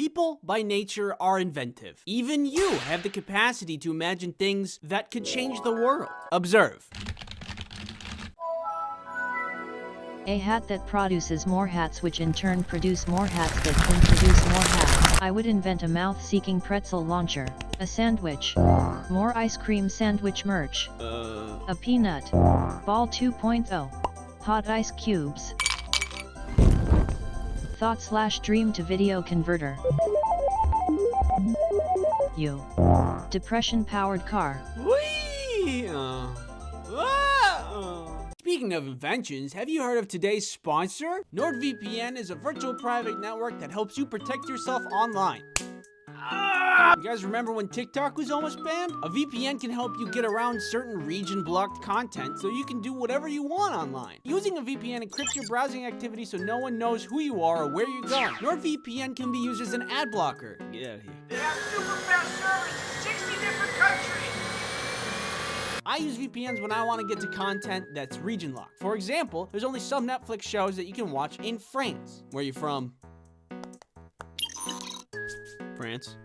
People by nature are inventive. Even you have the capacity to imagine things that could change the world. Observe. A hat that produces more hats, which in turn produce more hats that can produce more hats. I would invent a mouth-seeking pretzel launcher, a sandwich, more ice cream sandwich merch, a peanut ball 2.0, hot ice cubes, thought/dream to video converter, depression-powered car. Whee! Speaking of inventions, have you heard of today's sponsor? NordVPN is a virtual private network that helps you protect yourself online. You guys remember when TikTok was almost banned? A VPN can help you get around certain region-blocked content so you can do whatever you want online. Using a VPN encrypts your browsing activity so no one knows who you are or where you're going. NordVPN can be used as an ad blocker. Get out of here. They have super fast service in 60 different countries. I use VPNs when I want to get to content that's region locked. For example, there's only some Netflix shows that you can watch in France. Where are you from? France.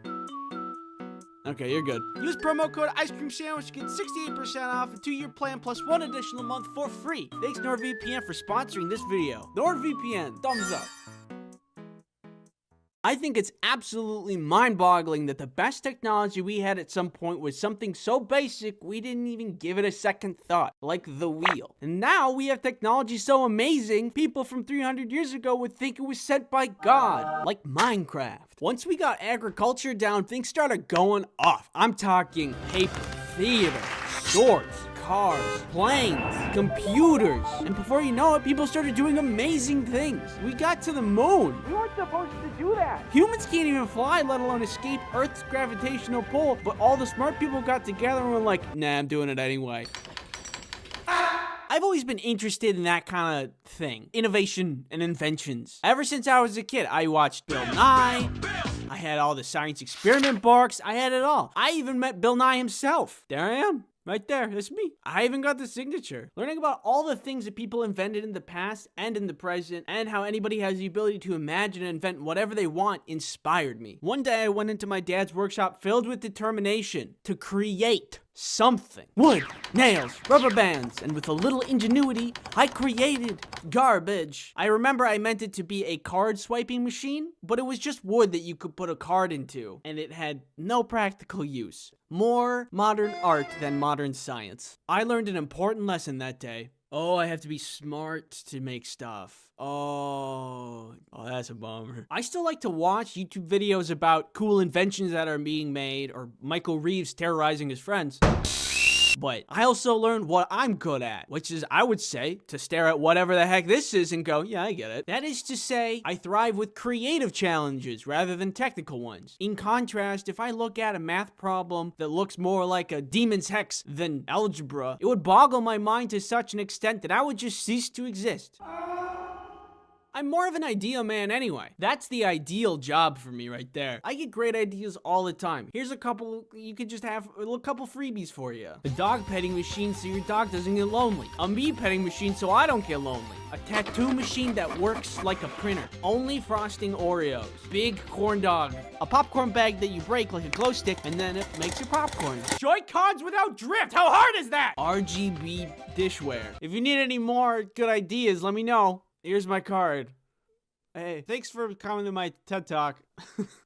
Okay, you're good. Use promo code Ice Cream Sandwich to get 68% off a 2-year plan plus 1 additional month for free. Thanks NordVPN for sponsoring this video. NordVPN, thumbs up. I think it's absolutely mind-boggling that the best technology we had at some point was something so basic we didn't even give it a second thought, like the wheel. And now we have technology so amazing, people from 300 years ago would think it was sent by God, like Minecraft. Once we got agriculture down, things started going off. I'm talking paper, theater, swords, cars, planes, computers, and before you know it, people started doing amazing things. We got to the moon. We weren't supposed to do that. Humans can't even fly, let alone escape Earth's gravitational pull, but all the smart people got together and were like, nah, I'm doing it anyway. I've always been interested in that kind of thing, innovation and inventions. Ever since I was a kid, I watched Bill Nye, I had all the science experiment books, I had it all. I even met Bill Nye himself. There I am. Right there, that's me. I even got the signature. Learning about all the things that people invented in the past and in the present, and how anybody has the ability to imagine and invent whatever they want inspired me. One day I went into my dad's workshop filled with determination to create something. Wood, nails, rubber bands, and with a little ingenuity, I created garbage. I remember I meant it to be a card swiping machine, but it was just wood that you could put a card into, and it had no practical use. More modern art than modern science. I learned an important lesson that day. Oh, I have to be smart to make stuff. Oh, that's a bummer. I still like to watch YouTube videos about cool inventions that are being made or Michael Reeves terrorizing his friends. But I also learned what I'm good at, which is, I would say, to stare at whatever the heck this is and go, yeah, I get it. That is to say, I thrive with creative challenges rather than technical ones. In contrast, if I look at a math problem that looks more like a demon's hex than algebra, it would boggle my mind to such an extent that I would just cease to exist. I'm more of an idea man anyway. That's the ideal job for me right there. I get great ideas all the time. Here's a couple, you could just have a couple freebies for you. A dog petting machine so your dog doesn't get lonely. A me petting machine so I don't get lonely. A tattoo machine that works like a printer. Only frosting Oreos. Big corn dog. A popcorn bag that you break like a glow stick and then it makes your popcorn. Joy-Cons without drift. How hard is that? RGB dishware. If you need any more good ideas, let me know. Here's my card. Hey, thanks for coming to my TED Talk.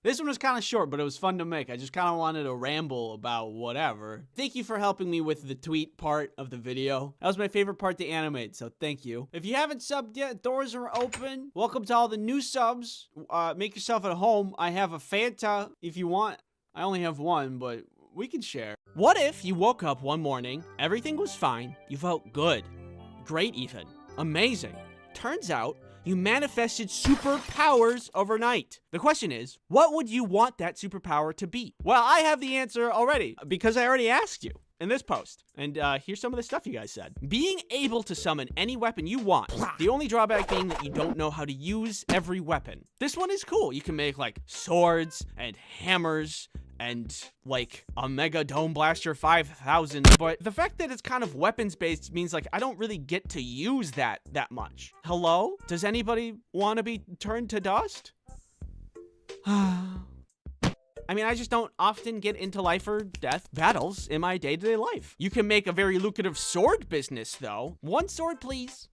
This one was kind of short, but it was fun to make. I just kind of wanted to ramble about whatever. Thank you for helping me with the tweet part of the video. That was my favorite part to animate, so thank you. If you haven't subbed yet, doors are open. Welcome to all the new subs. Make yourself at home. I have a Fanta if you want. I only have one, but we can share. What if you woke up one morning, everything was fine, you felt good, great even, amazing. Turns out, you manifested superpowers overnight. The question is, what would you want that superpower to be? Well, I have the answer already, because I already asked you in this post. And here's some of the stuff you guys said. Being able to summon any weapon you want. The only drawback being that you don't know how to use every weapon. This one is cool. You can make like swords and hammers and like a Mega Dome Blaster 5000, but the fact that it's kind of weapons based means like I don't really get to use that much. Hello? Does anybody want to be turned to dust? I mean, I just don't often get into life or death battles in my day-to-day life. You can make a very lucrative sword business, though. One sword, please.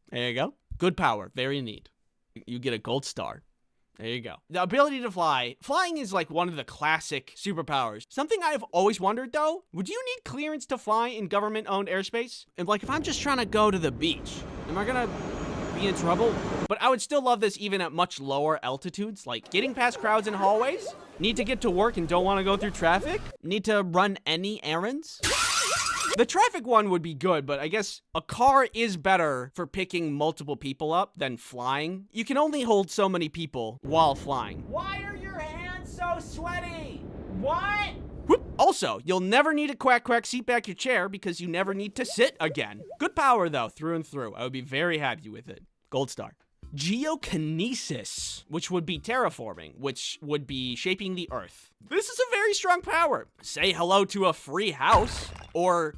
There you go. Good power. Very neat. You get a gold star. There you go. The ability to fly. Flying is like one of the classic superpowers. Something I've always wondered, though, would you need clearance to fly in government-owned airspace? And like, if I'm just trying to go to the beach, am I gonna be in trouble? But I would still love this even at much lower altitudes, like getting past crowds in hallways, need to get to work and don't want to go through traffic, need to run any errands. The traffic one would be good, but I guess a car is better for picking multiple people up than flying. You can only hold so many people while flying. Why are your hands so sweaty? What? Whoop. Also, you'll never need to quack seat back your chair because you never need to sit again. Good power though, through and through. I would be very happy with it. Gold star. Geokinesis, which would be terraforming, which would be shaping the earth. This is a very strong power. Say hello to a free house or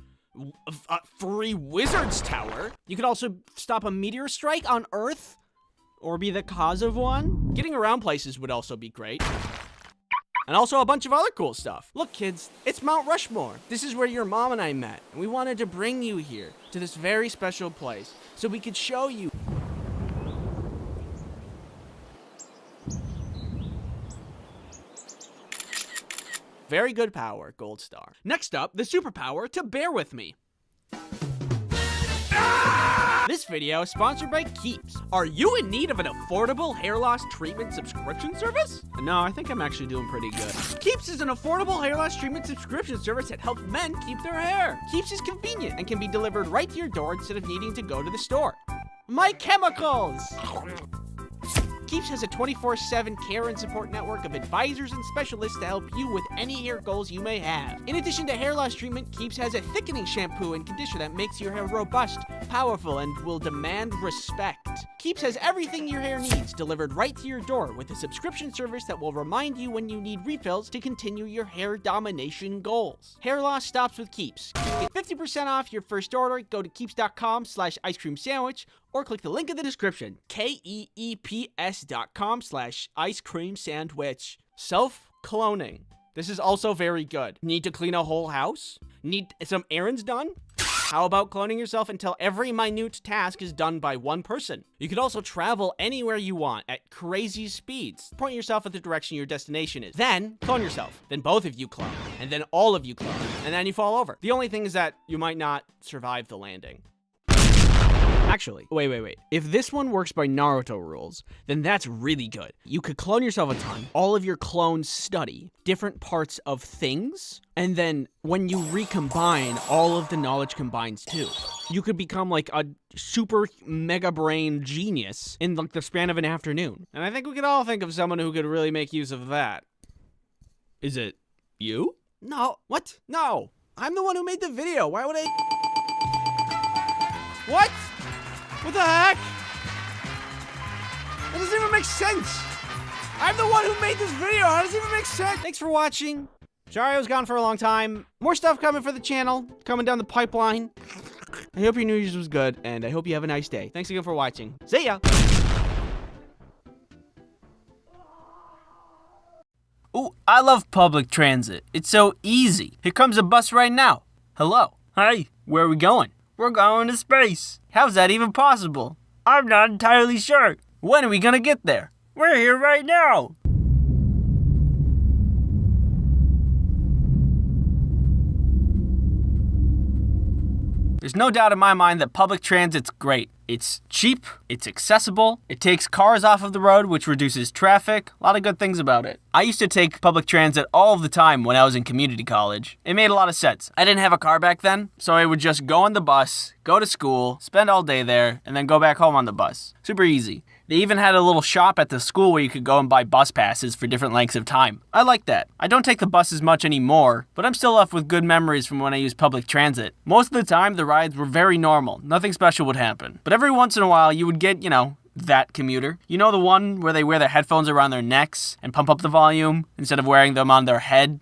a free wizard's tower. You could also stop a meteor strike on Earth or be the cause of one. Getting around places would also be great. And also a bunch of other cool stuff. Look, kids, it's Mount Rushmore. This is where your mom and I met. And we wanted to bring you here to this very special place so we could show you. Very good power, gold star. Next up, the superpower to bear with me. This video is sponsored by Keeps. Are you in need of an affordable hair loss treatment subscription service? No, I think I'm actually doing pretty good. Keeps is an affordable hair loss treatment subscription service that helps men keep their hair. Keeps is convenient and can be delivered right to your door instead of needing to go to the store. My chemicals! Keeps has a 24/7 care and support network of advisors and specialists to help you with any hair goals you may have. In addition to hair loss treatment, Keeps has a thickening shampoo and conditioner that makes your hair robust, powerful, and will demand respect. Keeps has everything your hair needs delivered right to your door with a subscription service that will remind you when you need refills to continue your hair domination goals. Hair loss stops with Keeps. Get 50% off your first order. Go to keeps.com/ice cream sandwich or click the link in the description, keeps.com/ice cream sandwich. Self-cloning. This is also very good. Need to clean a whole house? Need some errands done? How about cloning yourself until every minute task is done by one person? You could also travel anywhere you want at crazy speeds. Point yourself at the direction your destination is. Then clone yourself. Then both of you clone. And then all of you clone. And then you fall over. The only thing is that you might not survive the landing. Actually, wait. If this one works by Naruto rules, then that's really good. You could clone yourself a ton. All of your clones study different parts of things, and then when you recombine, all of the knowledge combines too. You could become like a super mega brain genius in like the span of an afternoon. And I think we could all think of someone who could really make use of that. Is it you? No. What? No. I'm the one who made the video. Why would I? What? What the heck? That doesn't even make sense. I'm the one who made this video. How does it even make sense? Thanks for watching. Sorry I was gone for a long time. More stuff coming for the channel, coming down the pipeline. I hope your New Year's was good, and I hope you have a nice day. Thanks again for watching. See ya. Ooh, I love public transit. It's so easy. Here comes a bus right now. Hello. Hey, where are we going? We're going to space. How's that even possible? I'm not entirely sure. When are we gonna get there? We're here right now. There's no doubt in my mind that public transit's great. It's cheap, it's accessible, it takes cars off of the road, which reduces traffic. A lot of good things about it. I used to take public transit all of the time when I was in community college. It made a lot of sense. I didn't have a car back then, so I would just go on the bus, go to school, spend all day there, and then go back home on the bus. Super easy. They even had a little shop at the school where you could go and buy bus passes for different lengths of time. I like that. I don't take the bus as much anymore, but I'm still left with good memories from when I used public transit. Most of the time, the rides were very normal. Nothing special would happen. But every once in a while, you would get, that commuter. You know the one where they wear their headphones around their necks and pump up the volume instead of wearing them on their head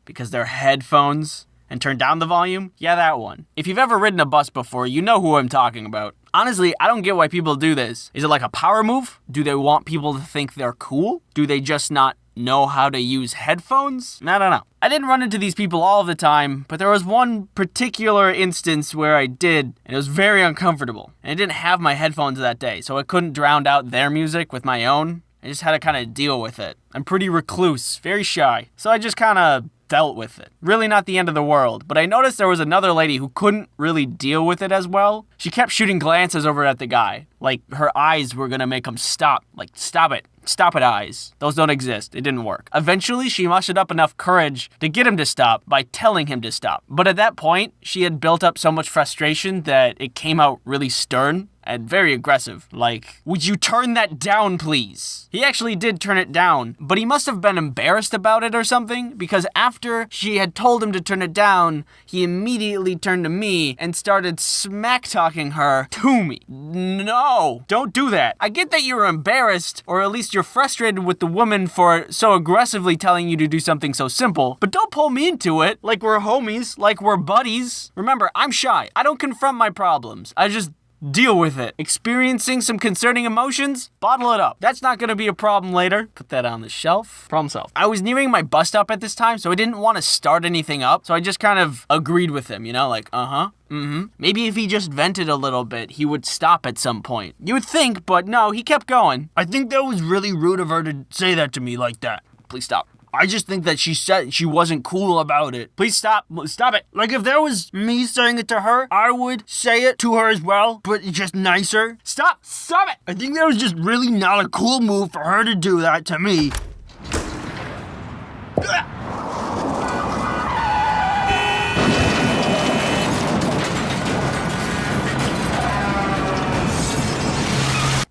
because they're headphones and turn down the volume? Yeah, that one. If you've ever ridden a bus before, you know who I'm talking about. Honestly, I don't get why people do this. Is it like a power move? Do they want people to think they're cool? Do they just not know how to use headphones? I don't know. I didn't run into these people all of the time, but there was one particular instance where I did, and it was very uncomfortable. And I didn't have my headphones that day, so I couldn't drown out their music with my own. I just had to kind of deal with it. I'm pretty recluse, very shy, so I just kind of dealt with it. Really not the end of the world, but I noticed there was another lady who couldn't really deal with it as well. She kept shooting glances over at the guy, like her eyes were gonna make him stop. Like, stop it. Stop it, eyes. Those don't exist. It didn't work. Eventually, she mustered up enough courage to get him to stop by telling him to stop. But at that point, she had built up so much frustration that it came out really stern and very aggressive. Like, would you turn that down, please? He actually did turn it down, but he must have been embarrassed about it or something, because after she had told him to turn it down, he immediately turned to me and started smack-talking her to me. No, don't do that. I get that you're embarrassed, or at least you're frustrated with the woman for so aggressively telling you to do something so simple, but don't pull me into it like we're homies, like we're buddies. Remember, I'm shy. I don't confront my problems. I just deal with it. Experiencing some concerning emotions? Bottle it up. That's not gonna be a problem later. Put that on the shelf. Problem solved. I was nearing my bus stop at this time, so I didn't want to start anything up, so I just kind of agreed with him, you know, like, Maybe if he just vented a little bit, he would stop at some point. You would think, but no, he kept going. I think that was really rude of her to say that to me like that. Please stop. I just think that she said she wasn't cool about it. Please stop. Stop it. Like, if there was me saying it to her, I would say it to her as well, but just nicer. Stop. Stop it. I think that was just really not a cool move for her to do that to me.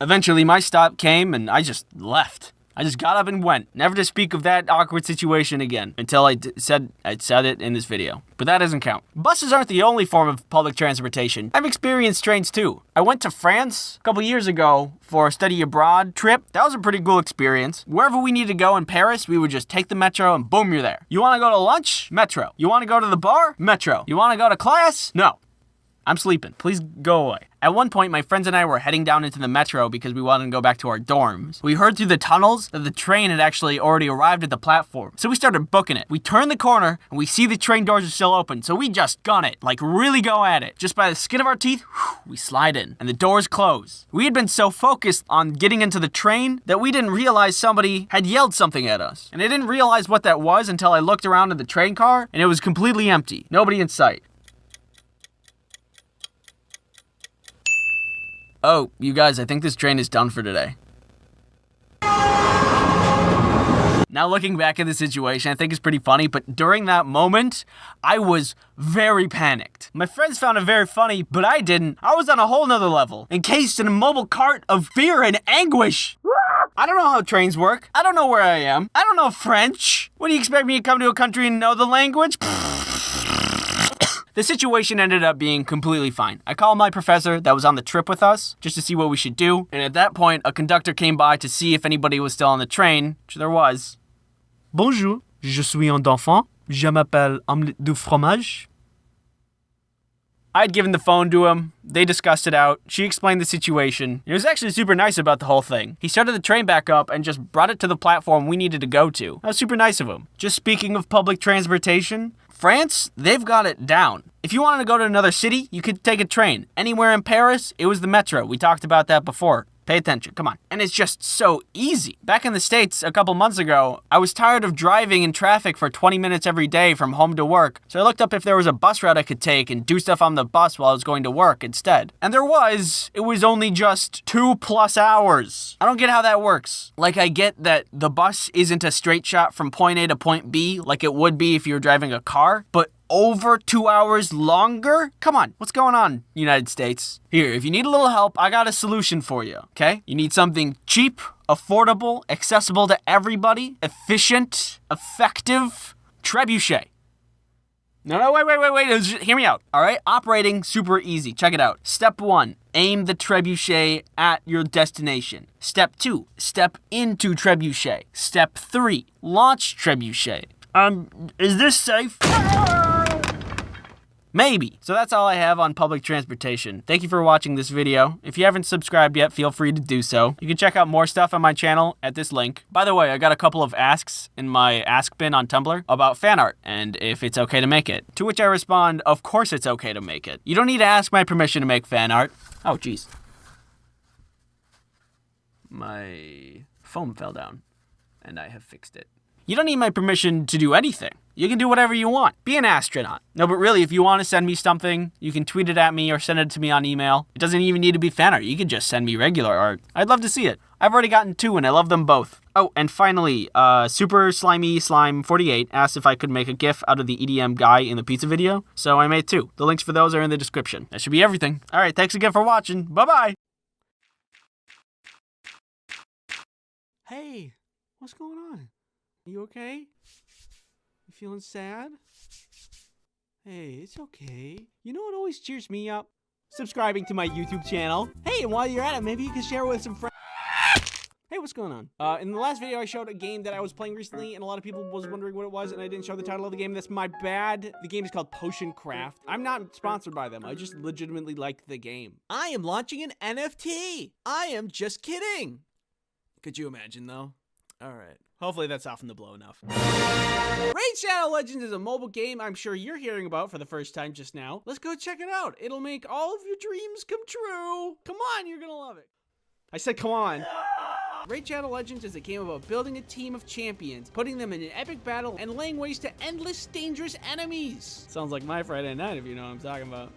Eventually, my stop came and I just left. I just got up and went, never to speak of that awkward situation again, until I said it in this video. But that doesn't count. Buses aren't the only form of public transportation. I've experienced trains too. I went to France a couple years ago for a study abroad trip. That was a pretty cool experience. Wherever we needed to go in Paris, we would just take the metro and boom, you're there. You want to go to lunch? Metro. You want to go to the bar? Metro. You want to go to class? No. I'm sleeping. Please go away. At one point, my friends and I were heading down into the metro because we wanted to go back to our dorms. We heard through the tunnels that the train had actually already arrived at the platform. So we started booking it. We turn the corner and we see the train doors are still open. So we just gun it, like really go at it. Just by the skin of our teeth, we slide in and the doors close. We had been so focused on getting into the train that we didn't realize somebody had yelled something at us. And I didn't realize what that was until I looked around at the train car and it was completely empty. Nobody in sight. Oh, you guys, I think this train is done for today. Now looking back at the situation, I think it's pretty funny, but during that moment, I was very panicked. My friends found it very funny, but I didn't. I was on a whole nother level, encased in a mobile cart of fear and anguish. I don't know how trains work. I don't know where I am. I don't know French. What do you expect me to come to a country and know the language? The situation ended up being completely fine. I called my professor that was on the trip with us just to see what we should do. And at that point, a conductor came by to see if anybody was still on the train, which there was. Bonjour, je suis un enfant. Je m'appelle omelette du fromage. I'd given the phone to him. They discussed it out. She explained the situation. He was actually super nice about the whole thing. He started the train back up and just brought it to the platform we needed to go to. That was super nice of him. Just speaking of public transportation, France, they've got it down. If you wanted to go to another city, you could take a train. Anywhere in Paris, it was the metro. We talked about that before. Pay attention, come on. And it's just so easy. Back in the States a couple months ago, I was tired of driving in traffic for 20 minutes every day from home to work. So I looked up if there was a bus route I could take and do stuff on the bus while I was going to work instead. And there was. It was only just 2+ hours. I don't get how that works. Like, I get that the bus isn't a straight shot from point A to point B like it would be if you were driving a car, but over 2 hours longer? Come on, what's going on, United States? Here, if you need a little help, I got a solution for you, okay? You need something cheap, affordable, accessible to everybody, efficient, effective, trebuchet. No, wait, hear me out, all right? Operating, super easy, check it out. Step 1, aim the trebuchet at your destination. Step 2, step into trebuchet. Step 3, launch trebuchet. Is this safe? Maybe. So that's all I have on public transportation. Thank you for watching this video. If you haven't subscribed yet, feel free to do so. You can check out more stuff on my channel at this link. By the way, I got a couple of asks in my ask bin on Tumblr about fan art and if it's okay to make it. To which I respond, of course it's okay to make it. You don't need to ask my permission to make fan art. Oh, jeez. My foam fell down and I have fixed it. You don't need my permission to do anything. You can do whatever you want. Be an astronaut. No, but really, if you want to send me something, you can tweet it at me or send it to me on email. It doesn't even need to be fan art. You can just send me regular art. I'd love to see it. I've already gotten 2 and I love them both. Oh, and finally, Super Slimy Slime 48 asked if I could make a GIF out of the EDM guy in the pizza video. So I made 2. The links for those are in the description. That should be everything. All right, thanks again for watching. Bye-bye. Hey, what's going on? You okay? You feeling sad? Hey, it's okay. You know what always cheers me up? Subscribing to my YouTube channel. Hey, and while you're at it, maybe you can share it with some friends. Hey, what's going on? In the last video, I showed a game that I was playing recently, and a lot of people was wondering what it was, and I didn't show the title of the game. That's my bad. The game is called Potion Craft. I'm not sponsored by them. I just legitimately like the game. I am launching an NFT. I am just kidding. Could you imagine, though? All right. Hopefully that's softened the blow enough. Raid Shadow Legends is a mobile game I'm sure you're hearing about for the first time just now. Let's go check it out. It'll make all of your dreams come true. Come on, you're gonna love it. I said come on. Raid Shadow Legends is a game about building a team of champions, putting them in an epic battle, and laying waste to endless dangerous enemies. Sounds like my Friday night if you know what I'm talking about.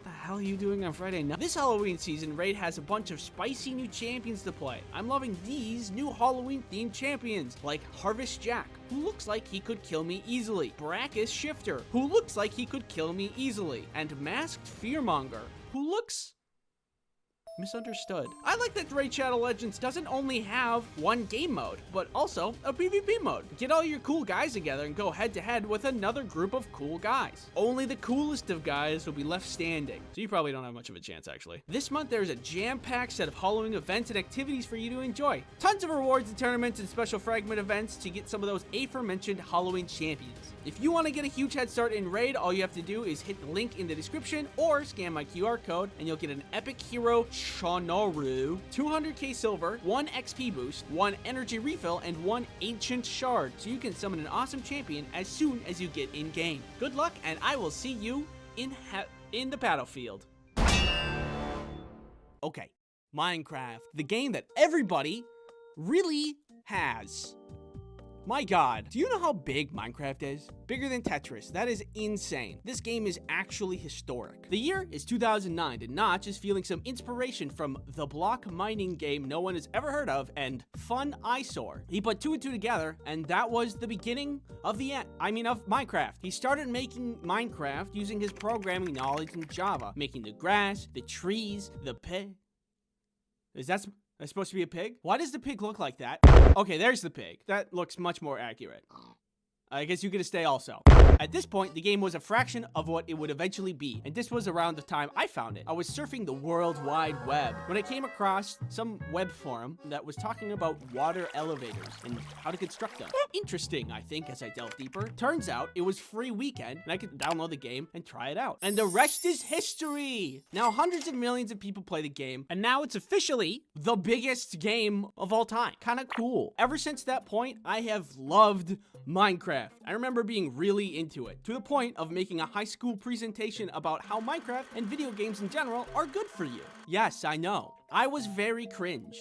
What the hell are you doing on Friday night? This Halloween season, Raid has a bunch of spicy new champions to play. I'm loving these new Halloween-themed champions, like Harvest Jack, who looks like he could kill me easily, Brackus Shifter, who looks like he could kill me easily, and Masked Fearmonger, who looks misunderstood. I like that Raid Shadow Legends doesn't only have one game mode, but also a PvP mode. Get all your cool guys together and go head to head with another group of cool guys. Only the coolest of guys will be left standing. So you probably don't have much of a chance, actually. This month, there's a jam-packed set of Halloween events and activities for you to enjoy. Tons of rewards and tournaments and special fragment events to get some of those aforementioned Halloween champions. If you want to get a huge head start in Raid, all you have to do is hit the link in the description or scan my QR code and you'll get an epic hero Shanaru, 200k silver, 1 XP boost, 1 energy refill, and 1 ancient shard, so you can summon an awesome champion as soon as you get in game. Good luck, and I will see you in the battlefield. Okay, Minecraft, the game that everybody really has. My god, do you know how big Minecraft is? Bigger than Tetris. That is insane. This game is actually historic. The year is 2009, and Notch is feeling some inspiration from the block mining game no one has ever heard of and Fun Eyesore. He put 2 and 2 together, and that was the beginning of the end. of Minecraft. He started making Minecraft using his programming knowledge in Java, making the grass, the trees, the pig. That's supposed to be a pig? Why does the pig look like that? Okay, there's the pig. That looks much more accurate. I guess you could stay also. At this point, the game was a fraction of what it would eventually be, and this was around the time I found it. I was surfing the World Wide Web when I came across some web forum that was talking about water elevators and how to construct them. Interesting, I think, as I delved deeper. Turns out it was free weekend, and I could download the game and try it out. And the rest is history! Now, hundreds of millions of people play the game, and now it's officially the biggest game of all time. Kinda cool. Ever since that point, I have loved Minecraft. I remember being really into it, to the point of making a high school presentation about how Minecraft and video games in general are good for you. Yes, I know. I was very cringe.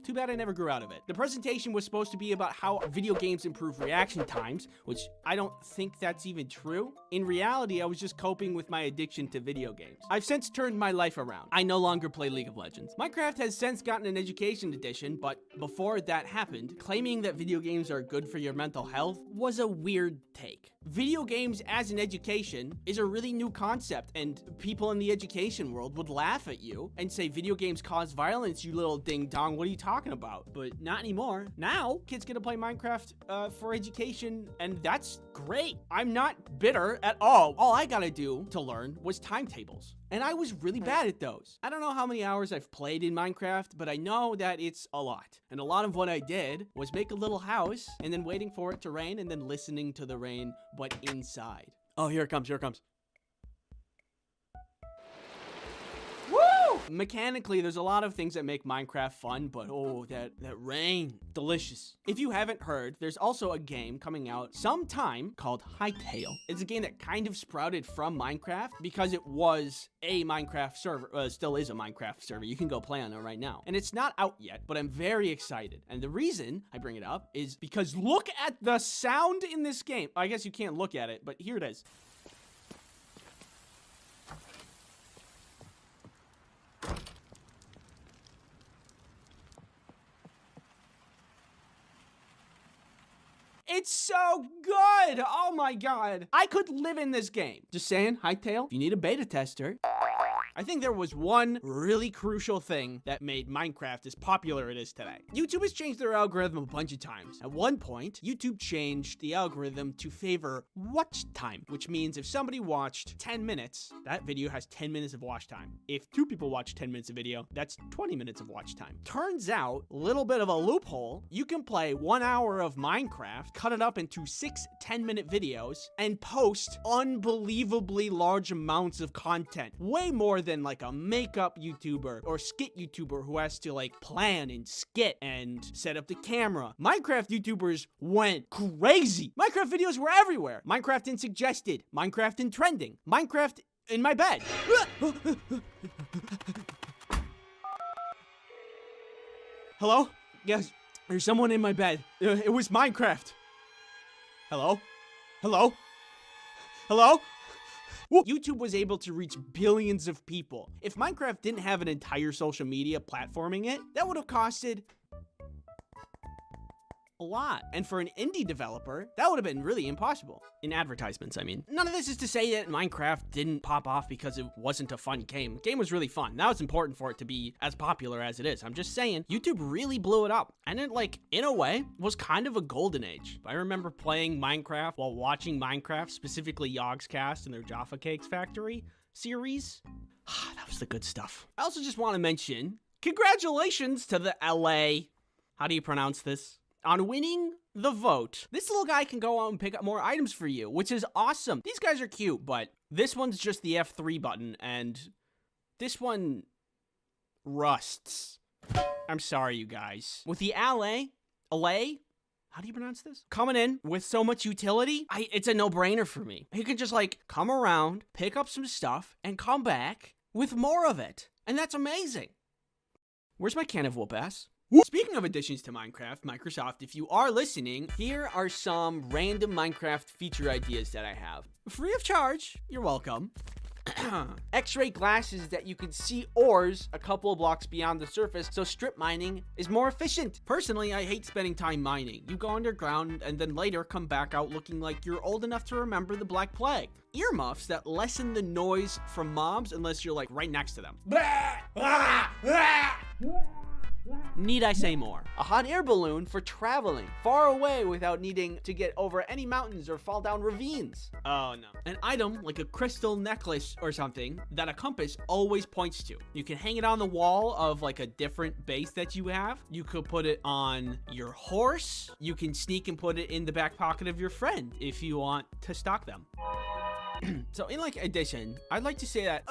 Too bad I never grew out of it. The presentation was supposed to be about how video games improve reaction times, which I don't think that's even true. In reality, I was just coping with my addiction to video games. I've since turned my life around. I no longer play League of Legends. Minecraft has since gotten an education edition, but before that happened, claiming that video games are good for your mental health was a weird take. Video games as an education is a really new concept, and people in the education world would laugh at you and say video games cause violence, you little ding-dong, what are you talking about? But not anymore. Now, kids get to play Minecraft for education, and that's great. I'm not bitter at all. All I gotta do to learn was timetables. And I was really bad at those. I don't know how many hours I've played in Minecraft, but I know that it's a lot. And a lot of what I did was make a little house and then waiting for it to rain and then listening to the rain, but inside. Oh, here it comes, here it comes. Mechanically, there's a lot of things that make Minecraft fun, but oh, that rain, delicious. If you haven't heard, there's also a game coming out sometime called Hytale. It's a game that kind of sprouted from Minecraft because it was a Minecraft server, still is a Minecraft server. You can go play on it right now. And it's not out yet, but I'm very excited. And the reason I bring it up is because look at the sound in this game. I guess you can't look at it, but here it is. It's so good! Oh my god. I could live in this game. Just saying, Hytale, if you need a beta tester. I think there was one really crucial thing that made Minecraft as popular it is today. YouTube has changed their algorithm a bunch of times. At one point, YouTube changed the algorithm to favor watch time, which means if somebody watched 10 minutes, that video has 10 minutes of watch time. If 2 people watch 10 minutes of video, that's 20 minutes of watch time. Turns out, a little bit of a loophole, you can play 1 hour of Minecraft, cut it up into 6 10-minute videos, and post unbelievably large amounts of content. Way more than like a makeup YouTuber or skit YouTuber who has to like plan and skit and set up the camera. Minecraft YouTubers went crazy. Minecraft videos were everywhere. Minecraft in suggested, Minecraft in trending, Minecraft in my bed. Hello? Yes, there's someone in my bed. It was Minecraft. Hello? Hello? Hello? YouTube was able to reach billions of people. If Minecraft didn't have an entire social media platforming it, that would have costed a lot. And for an indie developer, that would have been really impossible. In advertisements, I mean. None of this is to say that Minecraft didn't pop off because it wasn't a fun game. The game was really fun. Now it's important for it to be as popular as it is. I'm just saying, YouTube really blew it up. And it, like, in a way, was kind of a golden age. I remember playing Minecraft while watching Minecraft, specifically Yogscast and their Jaffa Cakes Factory series. That was the good stuff. I also just want to mention, congratulations to the LA, how do you pronounce this? On winning the vote. This little guy can go out and pick up more items for you, which is awesome. These guys are cute, but this one's just the F3 button, and this one rusts. I'm sorry, you guys. With the LA, how do you pronounce this? Coming in with so much utility, it's a no-brainer for me. He can just like come around, pick up some stuff, and come back with more of it. And that's amazing. Where's my can of whoop ass? Speaking of additions to Minecraft, Microsoft, if you are listening, here are some random Minecraft feature ideas that I have. Free of charge, you're welcome. X-ray glasses that you can see ores a couple of blocks beyond the surface, so strip mining is more efficient. Personally, I hate spending time mining. You go underground and then later come back out looking like you're old enough to remember the Black Plague. Earmuffs that lessen the noise from mobs unless you're like right next to them. Need I say more? A hot air balloon for traveling far away without needing to get over any mountains or fall down ravines. Oh no. An item like a crystal necklace or something that a compass always points to. You can hang it on the wall of like a different base that you have. You could put it on your horse. You can sneak and put it in the back pocket of your friend if you want to stalk them. So in like addition, I'd like to say that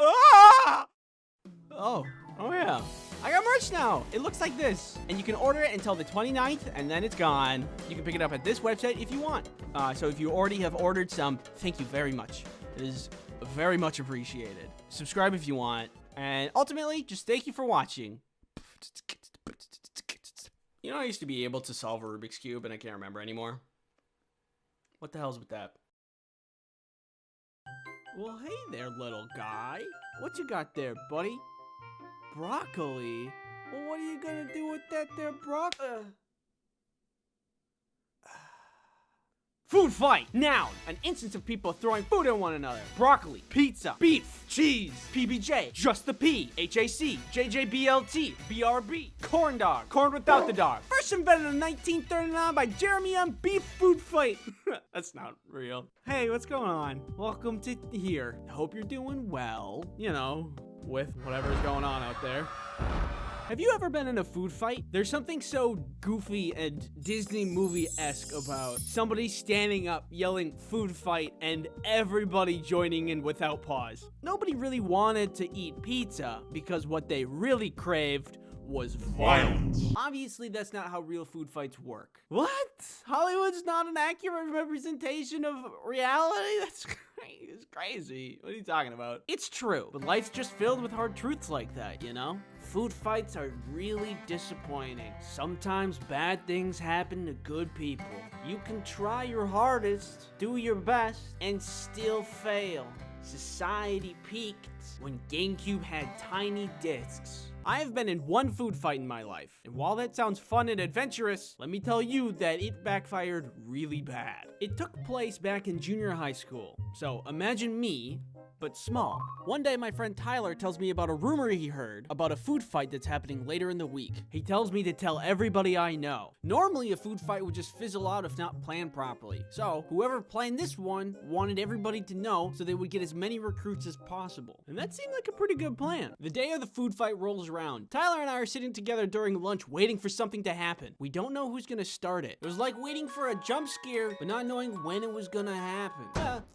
Oh yeah. I got merch now. It looks like this. And you can order it until the 29th, and then it's gone. You can pick it up at this website if you want. So if you already have ordered some, thank you very much. It is very much appreciated. Subscribe if you want. And ultimately, just thank you for watching. You know, I used to be able to solve a Rubik's Cube, and I can't remember anymore. What the hell's with that? Well, hey there, little guy. What you got there, buddy? Broccoli? Well, what are you gonna do with that there broccoli? Food fight! Noun, an instance of people throwing food at one another. Broccoli, pizza, beef, cheese, PBJ, just the P, HAC, JJBLT, BRB, corn dog, corn without the dog. First invented in 1939 by Jeremy M. Beef Food Fight. That's not real. Hey, what's going on? Welcome to here. I hope you're doing well, you know, with whatever's going on out there. Have you ever been in a food fight? There's something so goofy and Disney movie-esque about somebody standing up, yelling food fight, and everybody joining in without pause. Nobody really wanted to eat pizza because what they really craved was violence. Obviously, that's not how real food fights work. What? Hollywood's not an accurate representation of reality? That's crazy. What are you talking about? It's true, but life's just filled with hard truths like that, you know? Food fights are really disappointing. Sometimes bad things happen to good people. You can try your hardest, do your best, and still fail. Society peaked when GameCube had tiny discs. I have been in one food fight in my life, and while that sounds fun and adventurous, let me tell you that it backfired really bad. It took place back in junior high school, so imagine me, but small. One day my friend Tyler tells me about a rumor he heard about a food fight that's happening later in the week. He tells me to tell everybody I know. Normally a food fight would just fizzle out if not planned properly. So whoever planned this one wanted everybody to know so they would get as many recruits as possible. And that seemed like a pretty good plan. The day of the food fight rolls around. Tyler and I are sitting together during lunch waiting for something to happen. We don't know who's gonna start it. It was like waiting for a jump scare, but not knowing when it was gonna happen.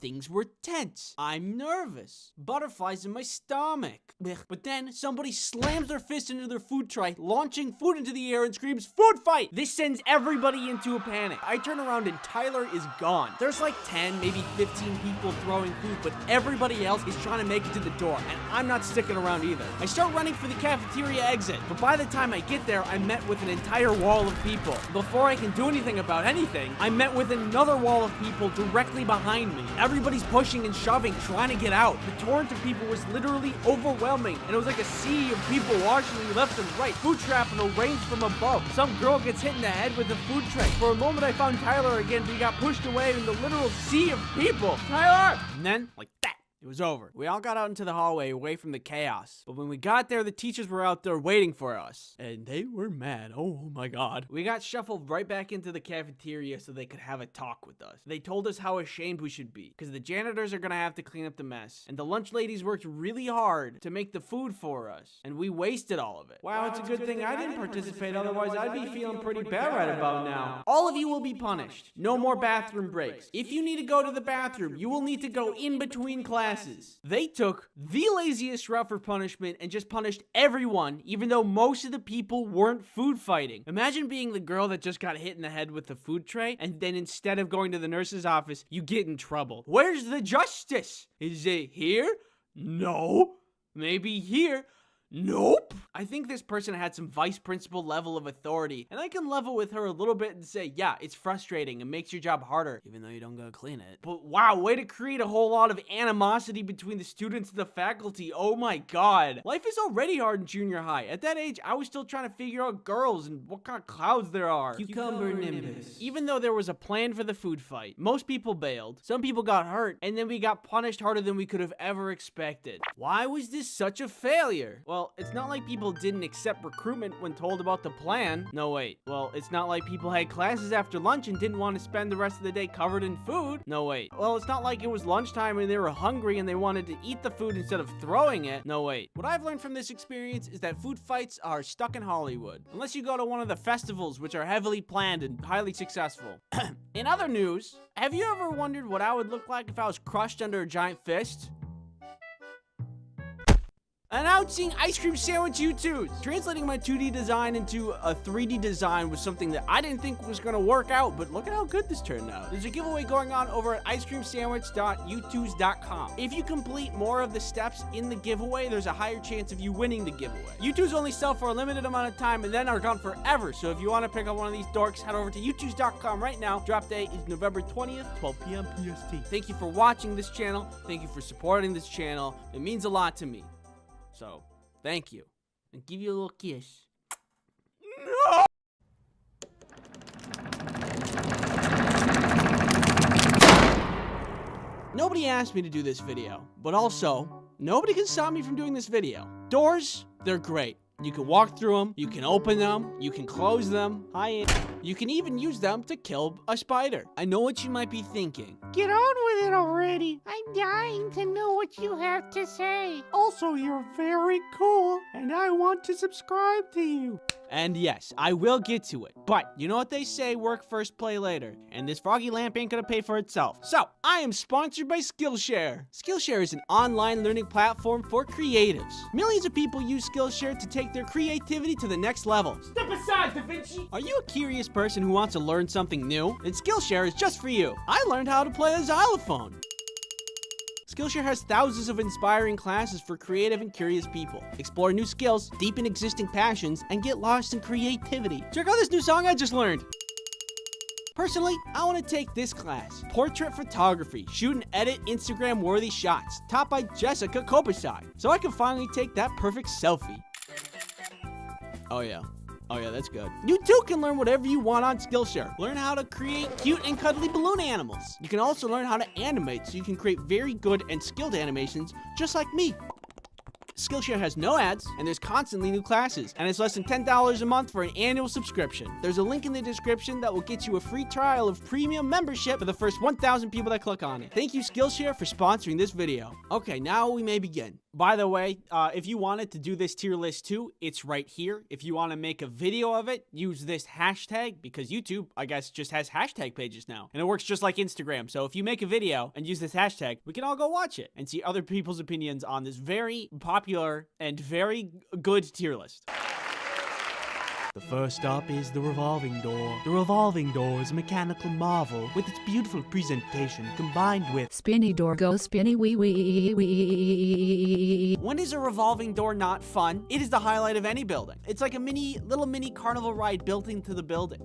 Things were tense. I'm nervous. Butterflies in my stomach. But then somebody slams their fist into their food tray, launching food into the air and screams, "Food fight!" This sends everybody into a panic. I turn around and Tyler is gone. There's like 10, maybe 15 people throwing food, but everybody else is trying to make it to the door, and I'm not sticking around either. I start running for the cafeteria exit, but by the time I get there, I'm met with an entire wall of people. Before I can do anything about anything, I'm met with another wall of people directly behind me. Everybody's pushing and shoving, trying to get out. The torrent of people was literally overwhelming, and it was like a sea of people watching me left and right. Food shrapnel rains from above. Some girl gets hit in the head with a food tray. For a moment, I found Tyler again, but he got pushed away in the literal sea of people. Tyler! And then, like that, it was over. We all got out into the hallway away from the chaos. But when we got there, the teachers were out there waiting for us. And they were mad. Oh my God. We got shuffled right back into the cafeteria so they could have a talk with us. They told us how ashamed we should be because the janitors are gonna have to clean up the mess. And the lunch ladies worked really hard to make the food for us. And we wasted all of it. Wow, it's a good thing I didn't participate. Otherwise, I'd be feeling pretty bad right about now. All of you will be punished. No more bathroom breaks. If you need to go to the bathroom, you will need to go in between classes. They took the laziest route for punishment and just punished everyone, even though most of the people weren't food fighting. Imagine being the girl that just got hit in the head with the food tray, and then instead of going to the nurse's office, you get in trouble. Where's the justice? Is it here? No. Maybe here? Nope. I think this person had some vice principal level of authority, and I can level with her a little bit and say, yeah, it's frustrating and makes your job harder, even though you don't go clean it. But wow, way to create a whole lot of animosity between the students and the faculty. Oh my God. Life is already hard in junior high. At that age, I was still trying to figure out girls and what kind of clouds there are. Cucumber nimbus. Even though there was a plan for the food fight, most people bailed, some people got hurt, and then we got punished harder than we could have ever expected. Why was this such a failure? Well, it's not like people didn't accept recruitment when told about the plan. No, wait. Well, it's not like people had classes after lunch and didn't want to spend the rest of the day covered in food. No, wait. Well, it's not like it was lunchtime and they were hungry and they wanted to eat the food instead of throwing it. No, wait. What I've learned from this experience is that food fights are stuck in Hollywood. Unless you go to one of the festivals, which are heavily planned and highly successful. In other news, have you ever wondered what I would look like if I was crushed under a giant fist? Announcing ice cream sandwich U2s. Translating my 2D design into a 3D design was something that I didn't think was gonna work out, but look at how good this turned out. There's a giveaway going on over at icecreamsandwich.u2s.com. If you complete more of the steps in the giveaway, there's a higher chance of you winning the giveaway. U2s only sell for a limited amount of time and then are gone forever, so if you want to pick up one of these dorks, head over to u2s.com right now. Drop date is November 20th, 12 p.m. PST. Thank you for watching this channel. Thank you for supporting this channel. It means a lot to me. So, thank you. And give you a little kiss. No! Nobody asked me to do this video, but also, nobody can stop me from doing this video. Doors, they're great. You can walk through them, you can open them, you can close them. You can even use them to kill a spider. I know what you might be thinking. Get on with it already. I'm dying to know what you have to say. Also, you're very cool, and I want to subscribe to you. And yes, I will get to it. But you know what they say, work first, play later. And this froggy lamp ain't gonna pay for itself. So, I am sponsored by Skillshare. Skillshare is an online learning platform for creatives. Millions of people use Skillshare to take their creativity to the next level. Step aside, Da Vinci. Are you a curious person who wants to learn something new? Then Skillshare is just for you. I learned how to play a xylophone. Skillshare has thousands of inspiring classes for creative and curious people. Explore new skills, deepen existing passions, and get lost in creativity. Check out this new song I just learned. Personally, I want to take this class, Portrait Photography, shoot and edit Instagram-worthy shots, taught by Jessica Kopasai, so I can finally take that perfect selfie. Oh yeah, that's good. You too can learn whatever you want on Skillshare. Learn how to create cute and cuddly balloon animals. You can also learn how to animate so you can create very good and skilled animations just like me. Skillshare has no ads, and there's constantly new classes, and it's less than $10 a month for an annual subscription. There's a link in the description that will get you a free trial of premium membership for the first 1,000 people that click on it. Thank you, Skillshare, for sponsoring this video. Okay, now we may begin. By the way, if you wanted to do this tier list too, it's right here. If you want to make a video of it, use this hashtag, because YouTube, I guess, just has hashtag pages now. And it works just like Instagram. So if you make a video and use this hashtag, we can all go watch it and see other people's opinions on this very popular and very good tier list. The first stop is the revolving door. The revolving door is a mechanical marvel with its beautiful presentation combined with Spinny door go spinny wee wee wee. When is a revolving door not fun? It is the highlight of any building. It's like a little mini carnival ride built into the building.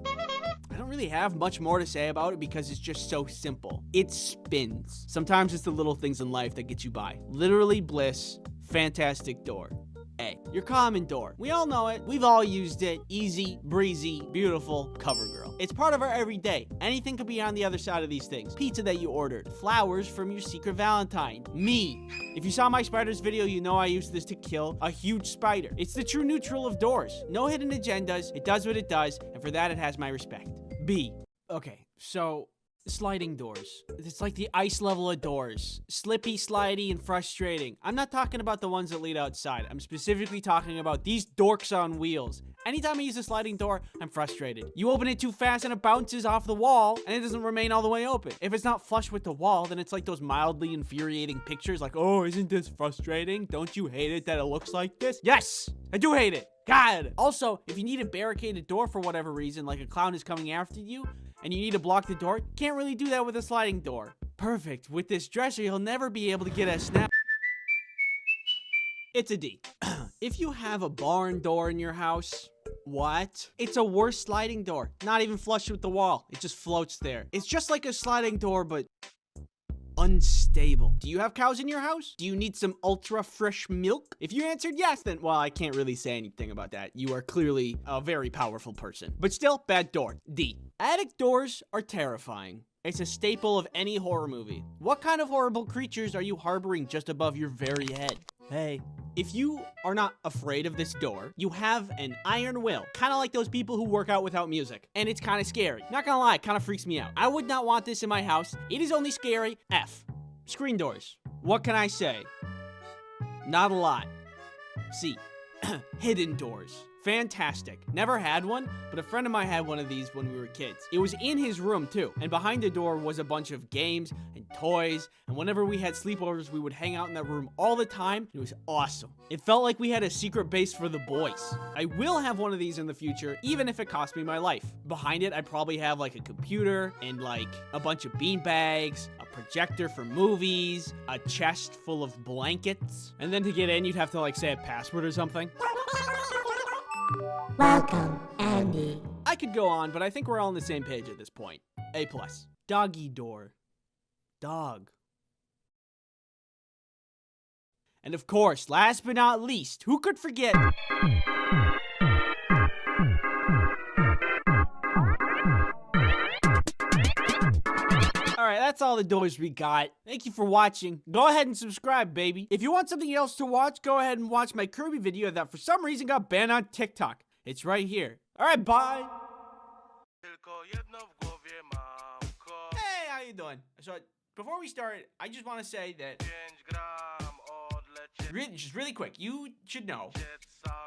I don't really have much more to say about it because it's just so simple. It spins. Sometimes it's the little things in life that get you by. Literally bliss, fantastic door. A. Your common door. We all know it. We've all used it. Easy, breezy, beautiful, cover girl. It's part of our everyday. Anything could be on the other side of these things. Pizza that you ordered. Flowers from your secret Valentine. Me. If you saw my spiders video, you know I used this to kill a huge spider. It's the true neutral of doors. No hidden agendas. It does what it does, and for that it has my respect. B. Okay, so sliding doors. It's like the ice level of doors. Slippy, slidey, and frustrating. I'm not talking about the ones that lead outside. I'm specifically talking about these dorks on wheels. Anytime I use a sliding door, I'm frustrated. You open it too fast and it bounces off the wall, and it doesn't remain all the way open. If it's not flush with the wall, then it's like those mildly infuriating pictures like, oh, isn't this frustrating? Don't you hate it that it looks like this? Yes, I do hate it. God. Also, if you need a barricaded door for whatever reason, like a clown is coming after you, and you need to block the door, can't really do that with a sliding door. Perfect. With this dresser, you'll never be able to get a snap. It's a D. If you have a barn door in your house, what? It's a worse sliding door. Not even flush with the wall. It just floats there. It's just like a sliding door, but unstable. Do you have cows in your house? Do you need some ultra fresh milk? If you answered yes, then, well, I can't really say anything about that. You are clearly a very powerful person. But still, bad door. D. Attic doors are terrifying. It's a staple of any horror movie. What kind of horrible creatures are you harboring just above your very head? Hey. If you are not afraid of this door, you have an iron will. Kind of like those people who work out without music. And it's kind of scary. Not gonna lie, it kind of freaks me out. I would not want this in my house. It is only scary. F. Screen doors. What can I say? Not a lot. C. Hidden doors. Fantastic. Never had one, but a friend of mine had one of these when we were kids. It was in his room too, and behind the door was a bunch of games and toys, and whenever we had sleepovers, we would hang out in that room all the time. It was awesome. It felt like we had a secret base for the boys. I will have one of these in the future, even if it costs me my life. Behind it, I'd probably have like a computer and like a bunch of bean bags, a projector for movies, a chest full of blankets, and then to get in, you'd have to like say a password or something. Welcome, Andy. I could go on, but I think we're all on the same page at this point. A+. Doggy door. Dog. And of course, last but not least, who could forget? Alright, that's all all the doors we got. Thank you for watching. Go ahead and subscribe, baby. If you want something else to watch, go ahead and watch my Kirby video that for some reason got banned on TikTok. It's right here. All right, bye. Hey, how you doing? So before we start, I just want to say that just really quick, you should know.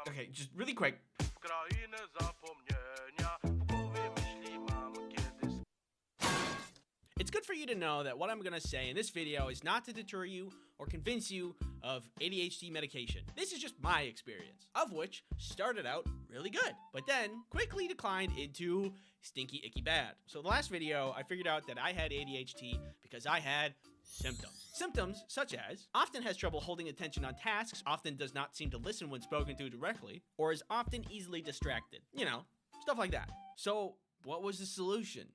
Okay, just really quick. It's good for you to know that what I'm gonna say in this video is not to deter you or convince you of ADHD medication. This is just my experience, of which started out really good, but then quickly declined into stinky, icky bad. So the last video, I figured out that I had ADHD because I had symptoms. Symptoms such as often has trouble holding attention on tasks, often does not seem to listen when spoken to directly, or is often easily distracted. You know, stuff like that. So what was the solution?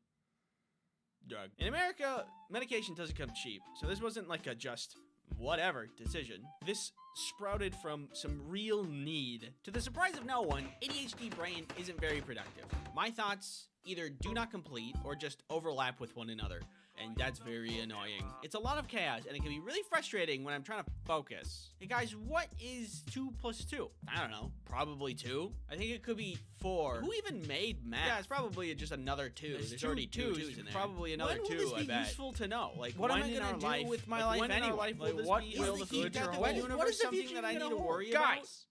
Drug. In America, medication doesn't come cheap, so this wasn't like a just whatever decision. This sprouted from some real need. To the surprise of no one, ADHD brain isn't very productive. My thoughts either do not complete or just overlap with one another, and that's very annoying. It's a lot of chaos, and it can be really frustrating when I'm trying to focus. Hey guys, what is 2 plus 2? I don't know, probably 2? I think it could be 4. Who even made math? Yeah, it's probably just another 2. There's already 2 twos in there. Probably another 2, I bet. When will this be useful to know? Like, what am I gonna do with my life anyway? When in our life will this be able to future hold? What is something that I need to worry about? Guys!